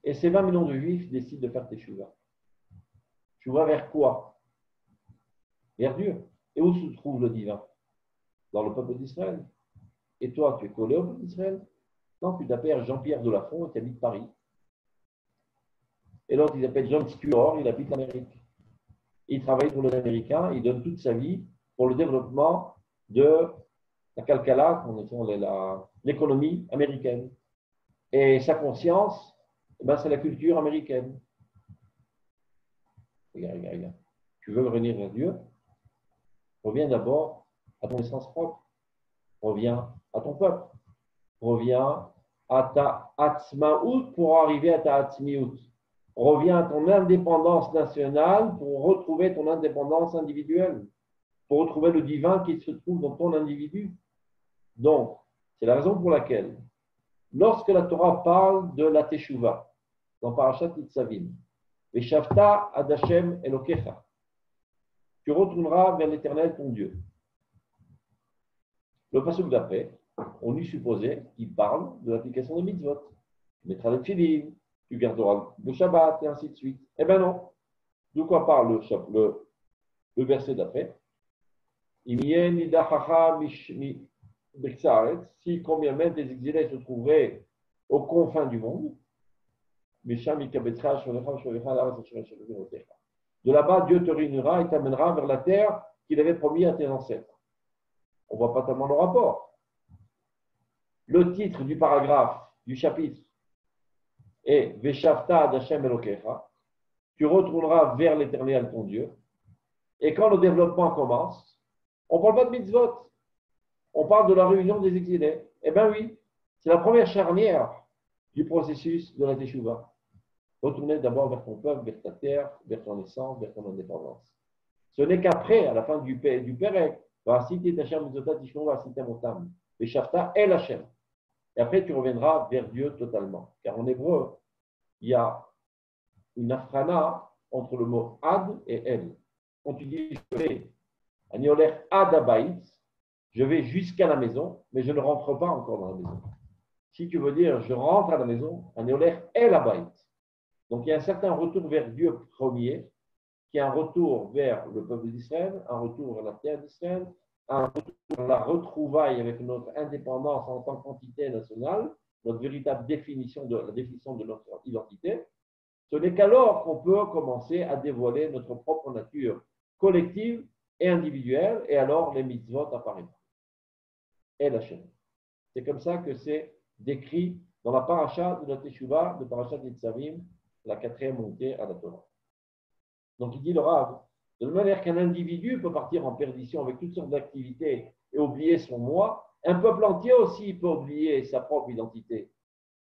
Speaker 1: Et ces 20 millions de juifs décident de faire teshuva. Teshuva vers quoi? Vers Dieu. Et où se trouve le divin? Dans le peuple d'Israël. Et toi, tu es collé au peuple d'Israël? Non, tu t'appelles Jean-Pierre Delafont et tu habites Paris. Et l'autre, il s'appelle John Stewart, il habite l'Amérique. Il travaille pour les Américains, il donne toute sa vie pour le développement de la calcala, l'économie américaine. Et sa conscience, c'est la culture américaine. Regarde. Tu veux revenir vers Dieu? Reviens d'abord à ton essence propre. Reviens à ton peuple. Reviens à ta atzmaout pour arriver à ta atzmiout. Reviens à ton indépendance nationale pour retrouver ton indépendance individuelle. Pour retrouver le divin qui se trouve dans ton individu. Donc, c'est la raison pour laquelle, lorsque la Torah parle de la Teshuvah, dans Parashat Nitzavim, Veshavta ad Hashem Elokecha, tu retourneras vers l'Éternel ton Dieu. Le passage d'après, on lui supposait qu'il parle de l'application des mitzvot. tu mettras les filines, tu garderas le Shabbat, et ainsi de suite. Eh bien non. De quoi parle le verset d'après? Si combien même des exilés se trouveraient aux confins du monde, de là-bas, Dieu te réunira et t'amènera vers la terre qu'il avait promis à tes ancêtres. On ne voit pas tellement le rapport. Le titre du paragraphe, du chapitre, est Veshavta d'Hashem Elokecha. Tu retourneras vers l'Éternel, ton Dieu. Et quand le développement commence, on ne parle pas de mitzvot. On parle de la réunion des exilés. Eh bien oui, c'est la première charnière du processus de la Teshuvah. Retourner d'abord vers ton peuple, vers ta terre, vers ton naissance, vers ton indépendance. Ce n'est qu'après, à la fin du Pérec, et Shafta est Hachem. Et après, tu reviendras vers Dieu totalement. Car en hébreu, il y a une afrana entre le mot ad et el. Quand tu dis je vais, anioler ad abaït, je vais jusqu'à la maison, mais je ne rentre pas encore dans la maison. Si tu veux dire je rentre à la maison, anioler el abaït. Donc il y a un certain retour vers Dieu premier, qui est un retour vers le peuple d'Israël, un retour vers la terre d'Israël, un retour vers la retrouvaille avec notre indépendance en tant qu'entité nationale, notre véritable définition de notre identité. Ce n'est qu'alors qu'on peut commencer à dévoiler notre propre nature collective et individuelle, et alors les mitzvot apparaissent. Et la chaîne. C'est comme ça que c'est décrit dans la paracha de la Teshuvah, de paracha d'Itzavim, la 4e montée à la Torah. Donc il dit le Rav, de la manière qu'un individu peut partir en perdition avec toutes sortes d'activités et oublier son moi, un peuple entier aussi peut oublier sa propre identité.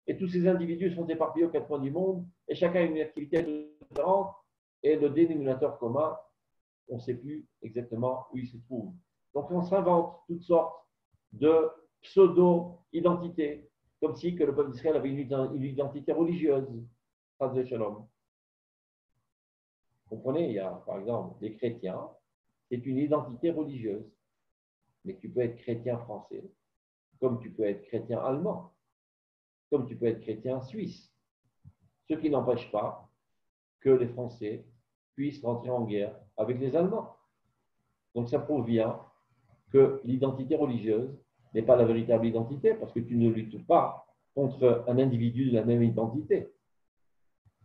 Speaker 1: Et tous ces individus sont éparpillés aux 4 coins du monde, et chacun a une activité différente, et le dénominateur commun, on ne sait plus exactement où il se trouve. Donc on s'invente toutes sortes de pseudo-identités, comme si que le peuple d'Israël avait une identité religieuse. Shalom. Vous comprenez, il y a par exemple les chrétiens, c'est une identité religieuse. Mais tu peux être chrétien français, comme tu peux être chrétien allemand, comme tu peux être chrétien suisse. Ce qui n'empêche pas que les Français puissent rentrer en guerre avec les Allemands. Donc ça prouve bien que l'identité religieuse n'est pas la véritable identité, parce que tu ne luttes pas contre un individu de la même identité.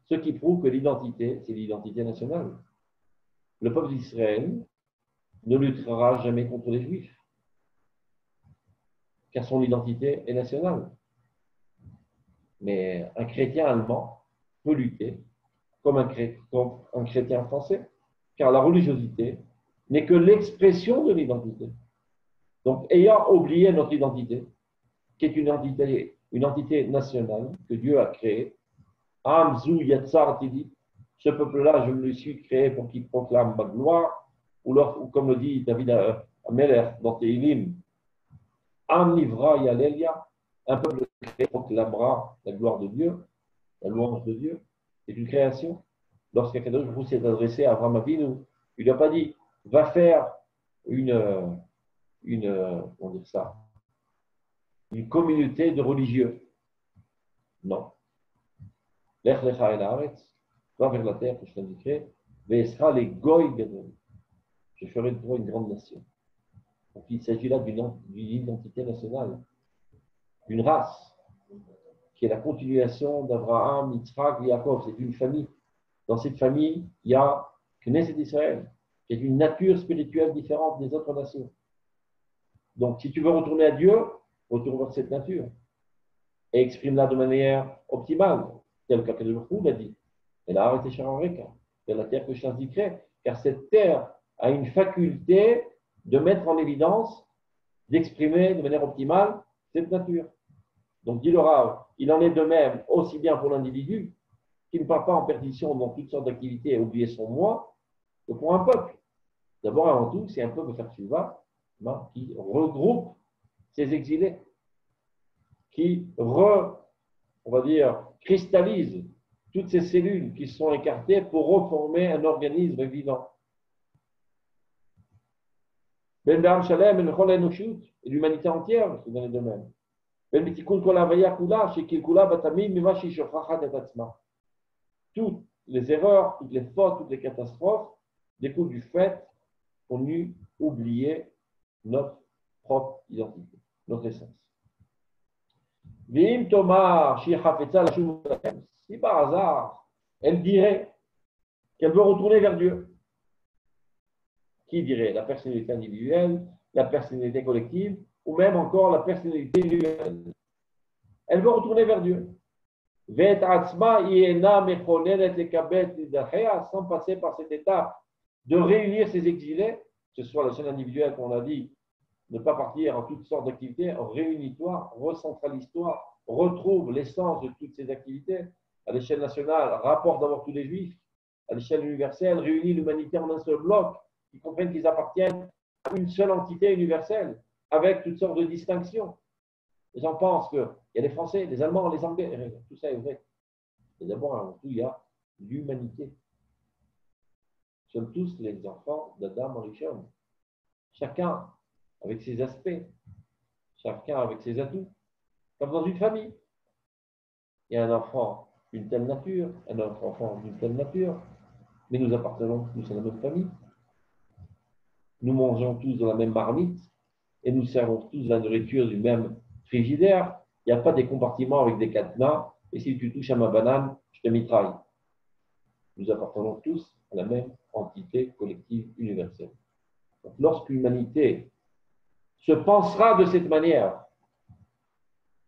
Speaker 1: Ce qui prouve que l'identité, c'est l'identité nationale. Le peuple d'Israël ne luttera jamais contre les Juifs, car son identité est nationale. Mais un chrétien allemand peut lutter comme un chrétien français, car la religiosité n'est que l'expression de l'identité. Donc, ayant oublié notre identité, qui est une entité nationale que Dieu a créée, Amzu Yatsar Tidi, ce peuple-là, je me le suis créé pour qu'il proclame ma gloire, ou comme le dit David Ameler dans Tehilim, Am Nivra Yalelia, un peuple créé proclamera la gloire de Dieu, la louange de Dieu, c'est une création. Lorsqu'Akadosh Baruch Hu s'est adressé à Avraham Avinu, il ne lui a pas dit, va faire une communauté de religieux. Non. Lech lecha el haaretz, va vers la terre que je t'indiquerai, ve'esra les goy gadol. Je ferai de toi une grande nation. Donc il s'agit là d'une identité nationale, d'une race, qui est la continuation d'Abraham, Yitzhak et Yaakov. C'est une famille. Dans cette famille, il y a Knesset d'Israël, qui est une nature spirituelle différente des autres nations. Donc, si tu veux retourner à Dieu, retourne vers cette nature et exprime-la de manière optimale, tel qu'Akadosh Baruch Hu l'a dit. Et là, arrêtez Sharon-Reka, c'est la terre que je t'indiquerai, car cette terre a une faculté de mettre en évidence, d'exprimer de manière optimale cette nature. Donc, dit le Rav, il en est de même aussi bien pour l'individu qui ne part pas en perdition dans toutes sortes d'activités et oublier son moi, que pour un peuple. D'abord, avant tout, c'est un peuple faire Teshuvah qui regroupe ces exilés, qui on va dire, cristallise toutes ces cellules qui sont écartées pour reformer un organisme vivant. Ben Dam Shalem et l'humanité entière, c'est dans les domaines. Toutes les erreurs, toutes les fautes, toutes les catastrophes découlent du fait qu'on eut oublié notre propre identité, notre essence. Si par hasard, elle dirait qu'elle veut retourner vers Dieu, qui dirait? La personnalité individuelle, la personnalité collective, ou même encore la personnalité individuelle. Elle veut retourner vers Dieu. Sans passer par cette étape de réunir ses exilés, que ce soit la chaîne individuelle qu'on a dit, ne pas partir en toutes sortes d'activités, réunis-toi, recentralise-toi, retrouve l'essence de toutes ces activités. À l'échelle nationale, rapporte d'abord tous les juifs. À l'échelle universelle, réunit l'humanité en un seul bloc, qui comprennent qu'ils appartiennent à une seule entité universelle, avec toutes sortes de distinctions. Les gens pensent qu'il y a les Français, les Allemands, les Anglais, tout ça est vrai. Et d'abord, avant tout, il y a l'humanité. Nous sommes tous les enfants d'Adam Arishon. Chacun avec ses aspects, chacun avec ses atouts. Comme dans une famille. Il y a un enfant d'une telle nature, un autre enfant d'une telle nature, mais nous appartenons tous à la même famille. Nous mangeons tous dans la même marmite et nous servons tous la nourriture du même frigidaire. Il n'y a pas des compartiments avec des cadenas et si tu touches à ma banane, je te mitraille. Nous appartenons tous à la même entité collective universelle. Donc, lorsque l'humanité se pensera de cette manière,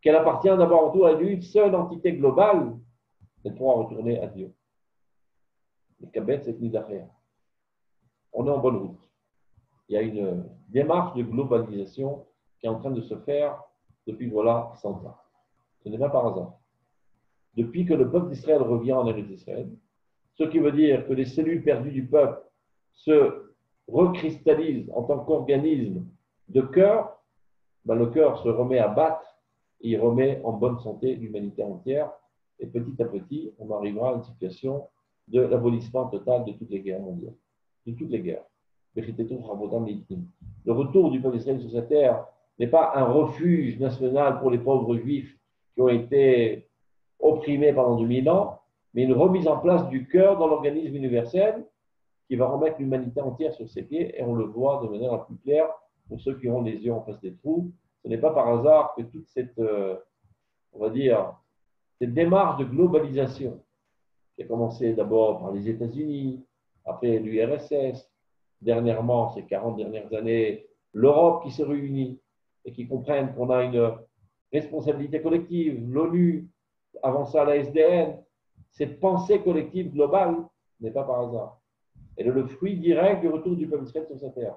Speaker 1: qu'elle appartient d'abord tout à une seule entité globale, elle pourra retourner à Dieu. Le Kabet, c'est une affaire. On est en bonne route. Il y a une démarche de globalisation qui est en train de se faire depuis, voilà, 100 ans. Ce n'est pas par hasard. Depuis que le peuple d'Israël revient en Eretz Israël, ce qui veut dire que les cellules perdues du peuple se recristallisent en tant qu'organisme de cœur, ben le cœur se remet à battre et il remet en bonne santé l'humanité entière. Et petit à petit, on arrivera à une situation de l'abolissement total de toutes les guerres mondiales, de toutes les guerres. Le retour du peuple d'Israël sur cette terre n'est pas un refuge national pour les pauvres juifs qui ont été opprimés pendant 2000 ans, mais une remise en place du cœur dans l'organisme universel qui va remettre l'humanité entière sur ses pieds, et on le voit de manière la plus claire pour ceux qui ont les yeux en face des trous. Ce n'est pas par hasard que toute cette, on va dire, cette démarche de globalisation, qui a commencé d'abord par les États-Unis, après l'URSS, dernièrement, ces 40 dernières années, l'Europe qui se réunit et qui comprennent qu'on a une responsabilité collective, l'ONU, avant ça la SDN, cette pensée collective globale n'est pas par hasard. Elle est le fruit direct du retour du peuple d'Israël sur sa terre.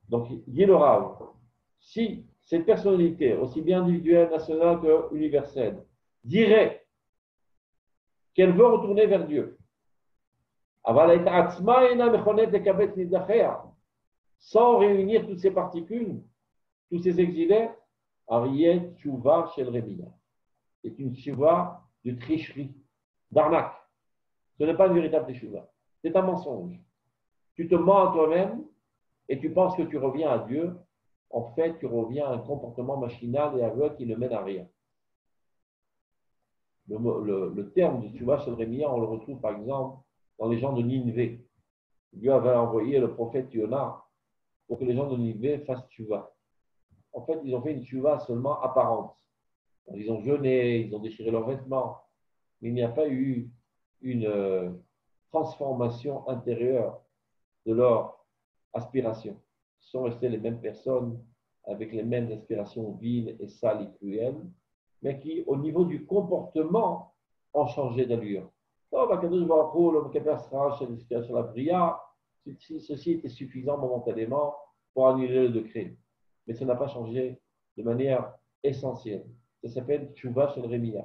Speaker 1: Donc, dit le Rav, si cette personnalité, aussi bien individuelle, nationale que universelle, dirait qu'elle veut retourner vers Dieu, sans réunir toutes ces particules, tous ces exilés, Ariel Tchouva Shel Remia. C'est une tchouva de tricherie, d'arnaque. Ce n'est pas une véritable tchouva. C'est un mensonge. Tu te mens à toi-même et tu penses que tu reviens à Dieu. En fait, tu reviens à un comportement machinal et aveugle qui ne mène à rien. Le terme de tchouva Shel Remia, on le retrouve par exemple dans les gens de Nineveh. Dieu avait envoyé le prophète Yonah pour que les gens de Nineveh fassent tchouva. En fait, ils ont fait une tchouva seulement apparente. Ils ont jeûné, ils ont déchiré leurs vêtements, mais il n'y a pas eu une transformation intérieure de leur aspiration. Ils sont restés les mêmes personnes avec les mêmes aspirations viles et sales et cruelles, mais qui, au niveau du comportement, ont changé d'allure. Ceci était suffisant momentanément pour annuler le décret, mais ça n'a pas changé de manière essentielle. Ça s'appelle Tchouva Shel Remia.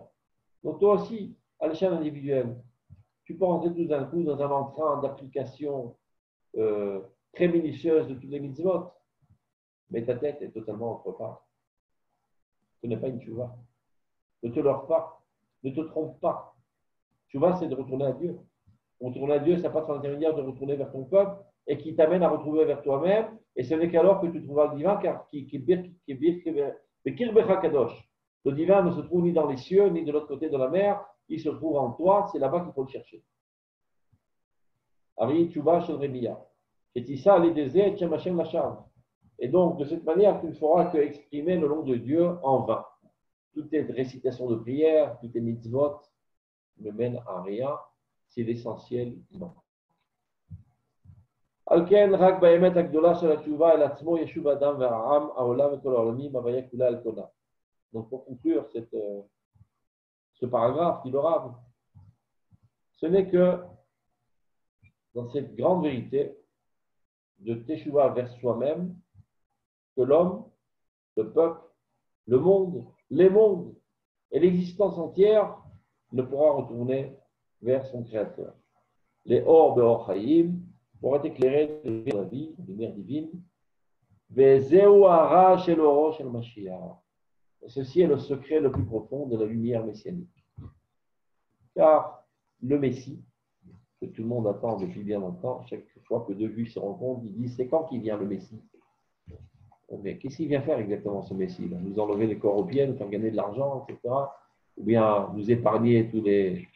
Speaker 1: Donc toi aussi, à l'échelle individuelle, tu peux rentrer tout d'un coup dans un entrain d'application très minutieuse de toutes les mitzvot, mais ta tête est totalement autre part. Ce n'est pas une Tchouva. Ne te leurre pas, ne te trompe pas. Tchouva, c'est de retourner à Dieu. Retourner à Dieu, ça passe par l'intermédiaire de retourner vers ton peuple et qui t'amène à retrouver vers toi-même. Et ce n'est qu'alors que tu trouveras le divin, car qui Le Kirbecha Kadosh. Le divin ne se trouve ni dans les cieux, ni de l'autre côté de la mer. Il se trouve en toi. C'est là-bas qu'il faut le chercher. Ari Tchouba Shodremiya. Et Tissa les déserts, Tchamachem Lacham. Et donc, de cette manière, tu ne feras que exprimer le nom de Dieu en vain. Toute est récitation de prière, tout est mitzvot, ne mène à rien. C'est l'essentiel, non. Alken rak baemet agdola shel hatshuva el atzmo yeshuv adam ve'ha'am ha'olam et kol ha'olamim havaya kula al kona. Donc pour conclure ce paragraphe qui le rave, ce n'est que dans cette grande vérité de teshuva vers soi-même que l'homme, le peuple, le monde, les mondes et l'existence entière ne pourra retourner vers son Créateur. Les Or Beor Chaim pourraient éclairer la vie, la lumière divine. Vezeu hara shel oro shel Mashiach. Ceci est le secret le plus profond de la lumière messianique. Car le Messie, que tout le monde attend depuis bien longtemps, chaque fois que deux juifs se rencontrent, ils disent c'est quand qu'il vient le Messie? Mais qu'est-ce qu'il vient faire exactement ce Messie-là? Nous enlever les corps aux pieds, nous faire gagner de l'argent, etc. Ou bien nous épargner toutes les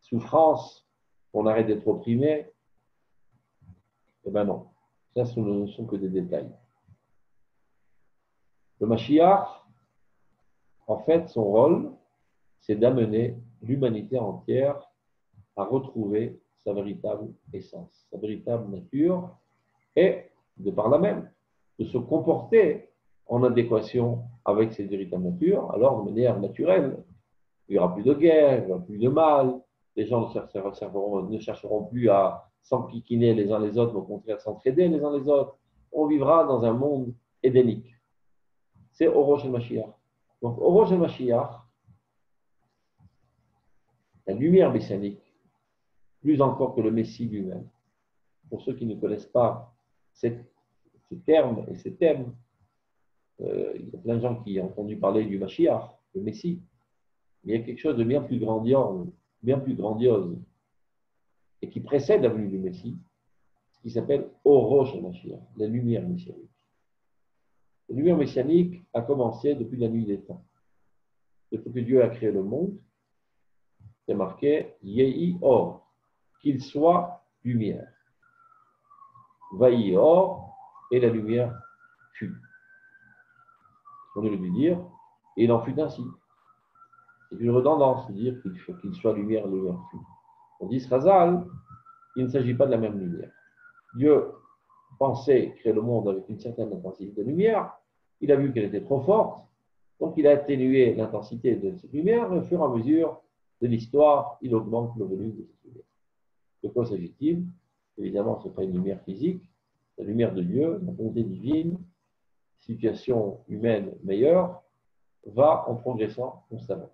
Speaker 1: souffrances, qu'on arrête d'être opprimés? Eh bien non, ça ce ne sont que des détails. Le Mashiach, en fait, son rôle, c'est d'amener l'humanité entière à retrouver sa véritable essence, sa véritable nature, et, de par là même, de se comporter en adéquation avec cette véritable nature, alors de manière naturelle. Il n'y aura plus de guerre, il n'y aura plus de mal, les gens ne chercheront plus à s'enquiquiner les uns les autres, mais au contraire s'entraider les uns les autres. On vivra dans un monde édénique. C'est Orosh el Mashiach. Donc, Orosh el Mashiach, la lumière messianique, plus encore que le Messie lui-même. Pour ceux qui ne connaissent pas ces termes et ces thèmes, il y a plein de gens qui ont entendu parler du Mashiach, le Messie. Mais il y a quelque chose de bien plus grandiose, et qui précède la venue du Messie, qui s'appelle Orosh el-Mashiach, la lumière messianique. La lumière messianique a commencé depuis la nuit des temps. Depuis que Dieu a créé le monde, c'est marqué Yehi Or, qu'il soit lumière. Vaï Or, et la lumière fut. On aurait dû dire, et il en fut ainsi. C'est une redondance de dire qu'il soit lumière, la lumière fut. On dit Razal, il ne s'agit pas de la même lumière. Dieu pensait créer le monde avec une certaine intensité de lumière, il a vu qu'elle était trop forte, donc il a atténué l'intensité de cette lumière, et au fur et à mesure de l'histoire, il augmente le volume de cette lumière. De quoi s'agit-il? Évidemment, ce n'est pas une lumière physique, la lumière de Dieu, la bonté divine, situation humaine meilleure, va en progressant constamment.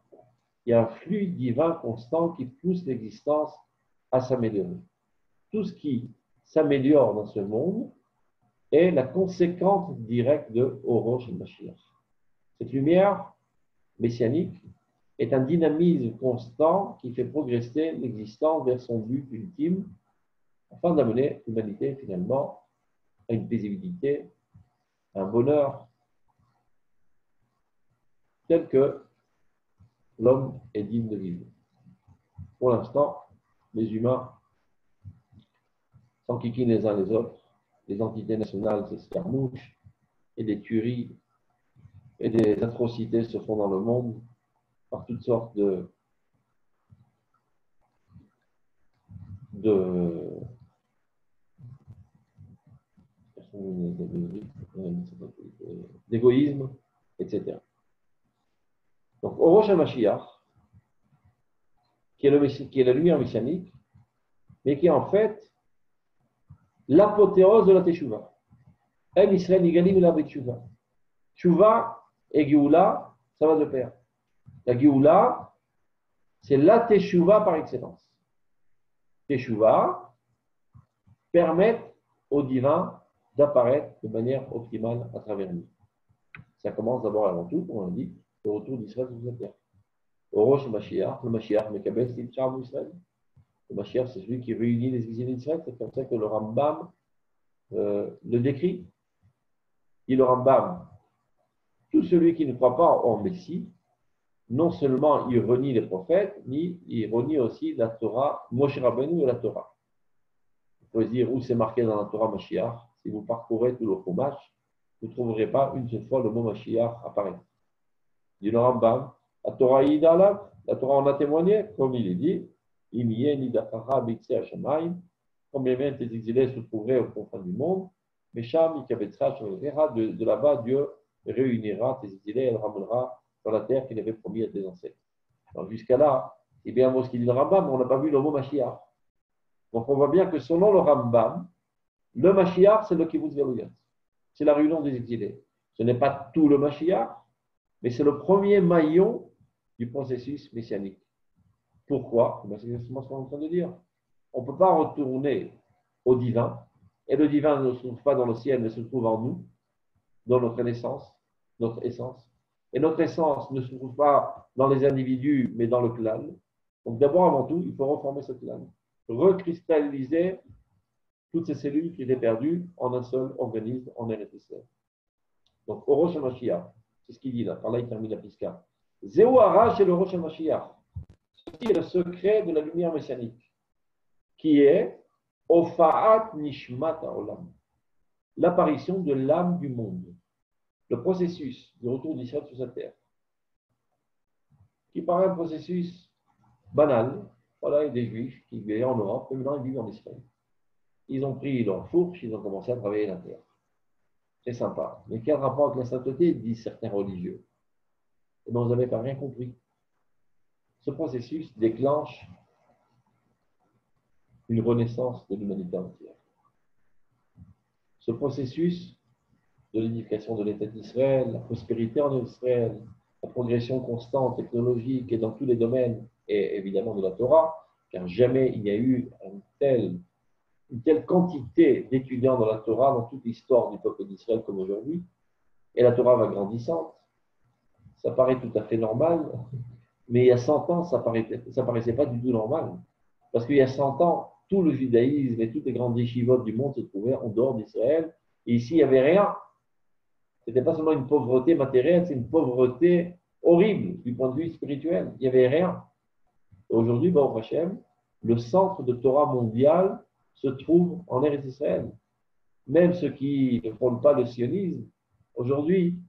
Speaker 1: Il y a un flux divin constant qui pousse l'existence à s'améliorer. Tout ce qui s'améliore dans ce monde est la conséquence directe de Orosh el-Mashiach. Cette lumière messianique est un dynamisme constant qui fait progresser l'existence vers son but ultime, afin d'amener l'humanité finalement à une paisibilité, à un bonheur tel que l'homme est digne de vivre. Pour l'instant, les humains s'enquiquinent les uns les autres, les entités nationales s'escarmouchent, et des tueries et des atrocités se font dans le monde par toutes sortes d'égoïsme, etc. Donc, Orosh HaMashiach, qui est la lumière messianique, mais qui est en fait l'apothéose de la Teshuvah. El Israël Nigalim et la Teshuvah. Teshuvah et Géoula, ça va de pair. La Géoula, c'est la Teshuvah par excellence. Teshuvah permettent au divin d'apparaître de manière optimale à travers nous. Ça commence d'abord avant tout, comme on l'a dit, le retour d'Israël sur la terre. Orosh Mashiach, le Mashiach Mekabel, c'est le charme d'Israël. Le Mashiach, c'est celui qui réunit les exilés d'Israël. C'est comme ça que le Rambam le décrit. Dit le Rambam, tout celui qui ne croit pas en Messie, non seulement il renie les prophètes, mais il renie aussi la Torah, Moshe Rabbeinu et la Torah. Vous pouvez dire où c'est marqué dans la Torah Mashiach. Si vous parcourez tout le Chumash, vous ne trouverez pas une seule fois le mot Mashiach apparaître. Dit le Rambam, la Torah Yidalav, la Torah en a témoigné, comme il est dit, Imiye Nidachara Bixé Hashamayim, combien bien tes exilés se trouveraient au confins du monde, mais Sham Ikabetzra Shavera, de là-bas Dieu réunira tes exilés et le ramènera dans la terre qu'il avait promis à tes ancêtres. Alors jusqu'à là, c'est bien ce qu'il dit le Rambam, mais on n'a pas vu le mot Mashiach. Donc on voit bien que selon le Rambam, le Mashiach, c'est le Kibbutz Galuyat. C'est la réunion des exilés. Ce n'est pas tout le Mashiach, mais c'est le premier maillon du processus messianique. Pourquoi? C'est exactement ce qu'on est en train de dire. On ne peut pas retourner au divin, et le divin ne se trouve pas dans le ciel, mais se trouve en nous, dans notre naissance, notre essence. Et notre essence ne se trouve pas dans les individus, mais dans le clan. Donc d'abord, avant tout, il faut reformer ce clan, recristalliser toutes ces cellules qui étaient perdues en un seul organisme, en Eretz Israël. Donc, au Rosh HaMashiach, c'est ce qu'il dit là, par là il termine la Pisca. Zéou Hara chez le Rosh HaMashiach. Ceci est le secret de la lumière messianique, qui est Ofa'at Nishmat HaOlam, l'apparition de l'âme du monde, le processus du retour d'Israël sur sa terre, qui paraît un processus banal. Voilà, il y a des Juifs qui vivaient en Europe, et maintenant ils vivent en Israël. Ils ont pris leur fourche, ils ont commencé à travailler la terre. C'est sympa. Mais quel rapport avec la sainteté, disent certains religieux? Eh bien, vous n'avez pas rien compris. Ce processus déclenche une renaissance de l'humanité entière. Ce processus de l'édification de l'État d'Israël, la prospérité en Israël, la progression constante, technologique et dans tous les domaines, et évidemment de la Torah, car jamais il n'y a eu une telle quantité d'étudiants dans la Torah dans toute l'histoire du peuple d'Israël comme aujourd'hui, et la Torah va grandissante. Ça paraît tout à fait normal, mais il y a 100 ans, ça paraissait pas du tout normal. Parce qu'il y a 100 ans, tout le judaïsme et toutes les grandes yeshivotes du monde se trouvaient en dehors d'Israël, et ici, il n'y avait rien. Ce n'était pas seulement une pauvreté matérielle, c'est une pauvreté horrible du point de vue spirituel. Il n'y avait rien. Aujourd'hui, Baruch Hashem, le centre de Torah mondial se trouve en Eretz Israël. Même ceux qui ne prônent pas le sionisme, aujourd'hui,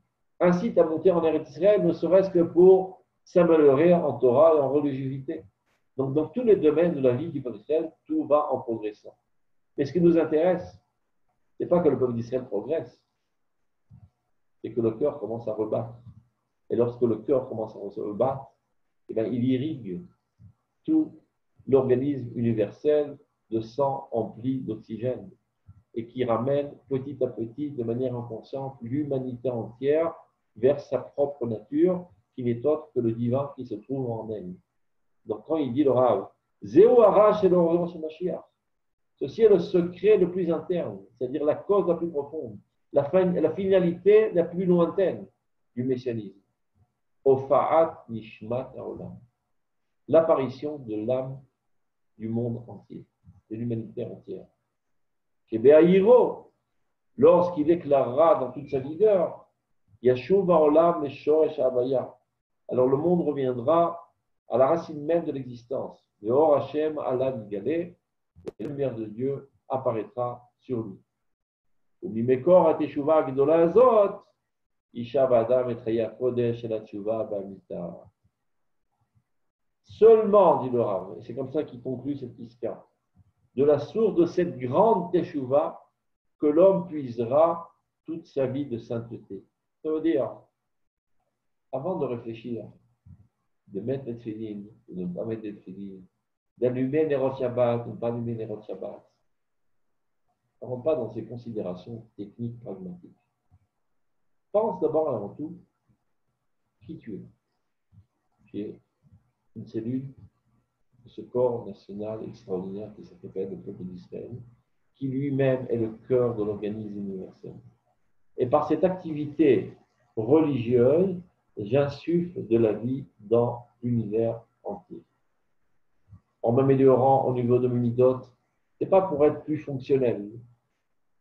Speaker 1: incitent à monter en Eretz Israël, ne serait-ce que pour s'améliorer en Torah et en religiosité. Donc, dans tous les domaines de la vie du peuple d'Israël, tout va en progressant. Mais ce qui nous intéresse, ce n'est pas que le peuple d'Israël progresse, c'est que le cœur commence à rebattre. Et lorsque le cœur commence à se rebattre, eh bien, il irrigue tout l'organisme universel de sang empli d'oxygène et qui ramène petit à petit, de manière inconsciente, l'humanité entière vers sa propre nature, qui n'est autre que le divin qui se trouve en elle. Donc quand il dit le Rav, Zéo Hara et le Rosh Mashiach, ceci est le secret le plus interne, c'est-à-dire la cause la plus profonde, la finalité la plus lointaine du messianisme. Ofa'at Nishmat HaOlam, l'apparition de l'âme du monde entier, de l'humanité entière. Chez Béaïro, lorsqu'il déclarera dans toute sa vigueur, Yashuv HaOlam Leshoresh HaHavaya, alors le monde reviendra à la racine même de l'existence. Le Or Hashem Allah Nigalé, et la lumière de Dieu apparaîtra sur lui. Umimekor ateshuva gdola azot, Isha Adam et Traya Kodesh et la Tshuva Bamita. Seulement, dit le Rav, et c'est comme ça qu'il conclut cette piska, de la source de cette grande teshuva que l'homme puisera toute sa vie de sainteté. Ça veut dire, avant de réfléchir, de mettre les tefillin, de ne pas mettre les tefillin, d'allumer les Rosh Shabbat, de ne pas allumer les Rosh Shabbat, ne rentre pas dans ces considérations techniques, pragmatiques. Pense d'abord et avant tout qui tu es. Tu es une cellule de ce corps national extraordinaire qui s'appelle le peuple d'Israël, qui lui-même est le cœur de l'organisme universel. Et par cette activité religieuse, j'insuffle de la vie dans l'univers entier. En m'améliorant au niveau de mes midotes, ce n'est pas pour être plus fonctionnel.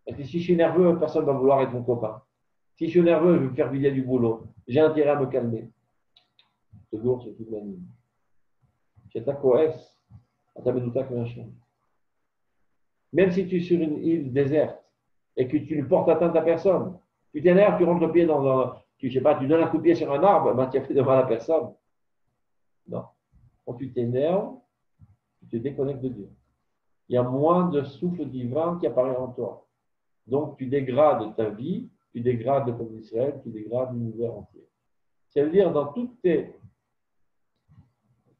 Speaker 1: Parce que si je suis nerveux, personne ne va vouloir être mon copain. Si je suis nerveux, je veux me faire vider du boulot. J'ai intérêt à me calmer. Ce jour, c'est toute la nuit. C'est ta coesse, à ta menuta que machin. Même si tu es sur une île déserte et que tu ne portes atteinte à personne, tu t'énerves, tu rentres le pied dans un. Tu sais pas, tu donnes un coup de pied sur un arbre, ben, tu as fait de mal à personne. Non. Quand tu t'énerves, tu te déconnectes de Dieu. Il y a moins de souffle divin qui apparaît en toi. Donc, tu dégrades ta vie, tu dégrades le peuple d'Israël, tu dégrades l'univers entier. Ça veut dire, dans toutes tes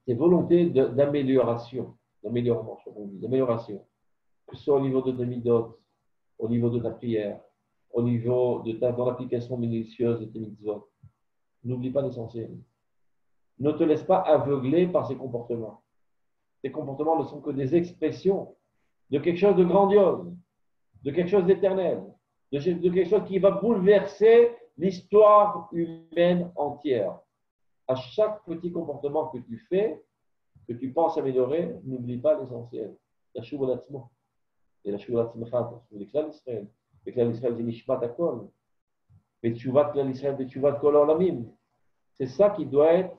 Speaker 1: volontés d'amélioration, d'amélioration, que ce soit au niveau de tes midotes, au niveau de ta prière, au niveau de dans l'application minutieuse de tes mitzvot, n'oublie pas l'essentiel. Ne te laisse pas aveugler par ces comportements. Ces comportements ne sont que des expressions de quelque chose de grandiose, de quelque chose d'éternel, de quelque chose qui va bouleverser l'histoire humaine entière. À chaque petit comportement que tu fais, que tu penses améliorer, n'oublie pas l'essentiel. La Shuvolatzmo. Et la Shuvolatzmechat, c'est l'Éclat d'Israël. L'Éclat d'Israël, c'est Nishmat Akol. Mais Tshuvat l'Israël, c'est Tshuvat Kol Olamim. C'est ça qui doit être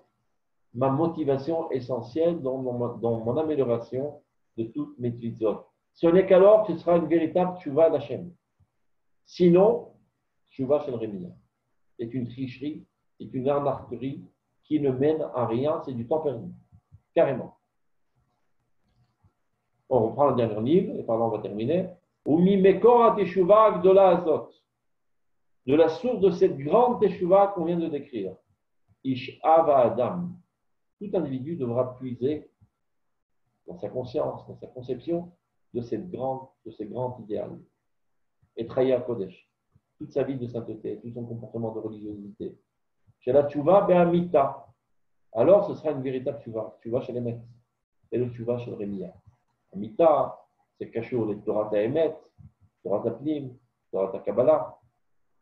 Speaker 1: ma motivation essentielle dans mon amélioration de toutes mes tzitzot. Ce n'est qu'alors que ce sera une véritable Tshuva d'Hachem. Sinon, Tshuva chez le Rémia. C'est une tricherie, c'est une arnaquerie qui ne mène à rien, c'est du temps perdu. Carrément. On reprend le dernier livre, et pardon, on va terminer. De la source de cette grande teshuva qu'on vient de décrire. Ish Ava Adam. Tout individu devra puiser dans sa conscience, dans sa conception de ces grands idéaux. Et trahir Kodesh. Toute sa vie de sainteté, tout son comportement de religiosité. Chez la tchouva, be'amita. Alors, ce sera une véritable tchouva. Tchouva chez les maîtres. Et le tchouva chez le Rémia. Amita, c'est caché au Torah Ta'emet, Torah Ta'plim, Torah Ta'Kabbalah.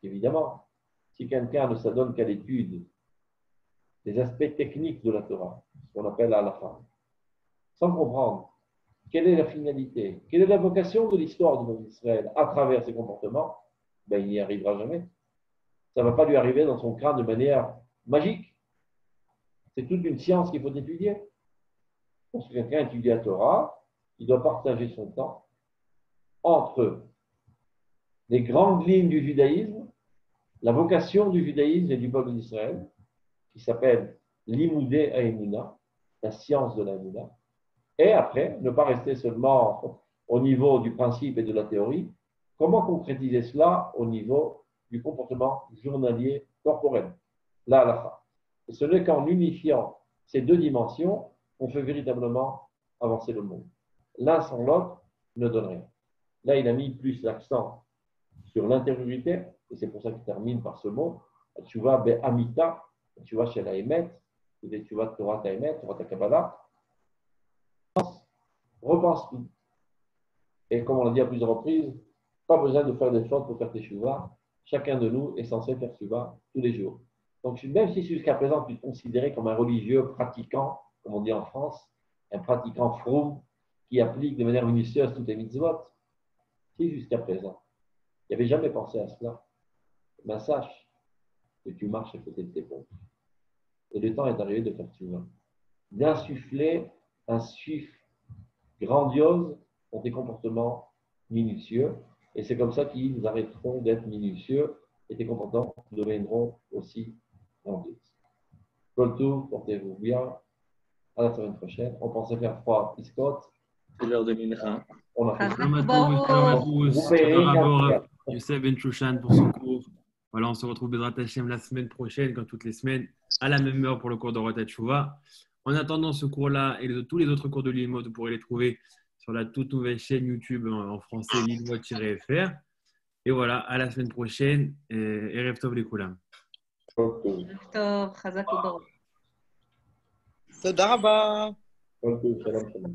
Speaker 1: Évidemment, si quelqu'un ne s'adonne qu'à l'étude des aspects techniques de la Torah, ce qu'on appelle l'Halacha, sans comprendre quelle est la finalité, quelle est la vocation de l'histoire du peuple d'Israël à travers ses comportements, ben, il n'y arrivera jamais. Ça ne va pas lui arriver dans son crâne de manière magique. C'est toute une science qu'il faut étudier. Parce que quelqu'un étudie la Torah, il doit partager son temps entre les grandes lignes du judaïsme, la vocation du judaïsme et du peuple d'Israël, qui s'appelle l'Imoudé Haïmouna, la science de l'Haïmouna, et après, ne pas rester seulement au niveau du principe et de la théorie, comment concrétiser cela au niveau du comportement journalier corporel, la halakha. Et ce n'est qu'en unifiant ces deux dimensions qu'on fait véritablement avancer le monde. L'un sans l'autre ne donne rien. Là, il a mis plus l'accent sur l'intériorité, et c'est pour ça qu'il termine par ce mot, Tshuva be'amita, Tshuva shel ha'emet, c'est Tshuva Torah ta'emet, Torah ta'Kabbalah. Repense tout. Et comme on l'a dit à plusieurs reprises, pas besoin de faire des choses pour faire tes Tshuva. Chacun de nous est censé faire Tshuva tous les jours. Donc, même si jusqu'à présent tu te considérais comme un religieux pratiquant, comme on dit en France, un pratiquant froum qui applique de manière minutieuse toutes les mitzvot, si jusqu'à présent, tu n'avais jamais pensé à cela, ben sache que tu marches à côté de tes pompes. Et le temps est arrivé de faire Tshuva. D'insuffler un chiffre grandiose dans tes comportements minutieux. Et c'est comme ça qu'ils arrêteront d'être minutieux et tes comportements deviendront aussi grandioses. Coltou, portez-vous bien. À la semaine prochaine. On pensait faire 3 piscottes.
Speaker 2: C'est l'heure de Mincha.
Speaker 1: On a fait
Speaker 3: Shalom à tous. D'abord, Youssef Ben Chouchan pour son cours. Voilà, on se retrouve Bezrat Hashem la semaine prochaine, comme toutes les semaines, à la même heure pour le cours de Rotat Shuvah. En attendant ce cours-là et tous les autres cours de l'IMO, vous pourrez les trouver sur la toute nouvelle chaîne YouTube en français, lilmo-fr. Et voilà, à la semaine prochaine. Et Erev Tov les Koulam.
Speaker 4: טוב, חזק וברוך.
Speaker 2: תודה רבה.
Speaker 1: Coltou, shalom, shalom.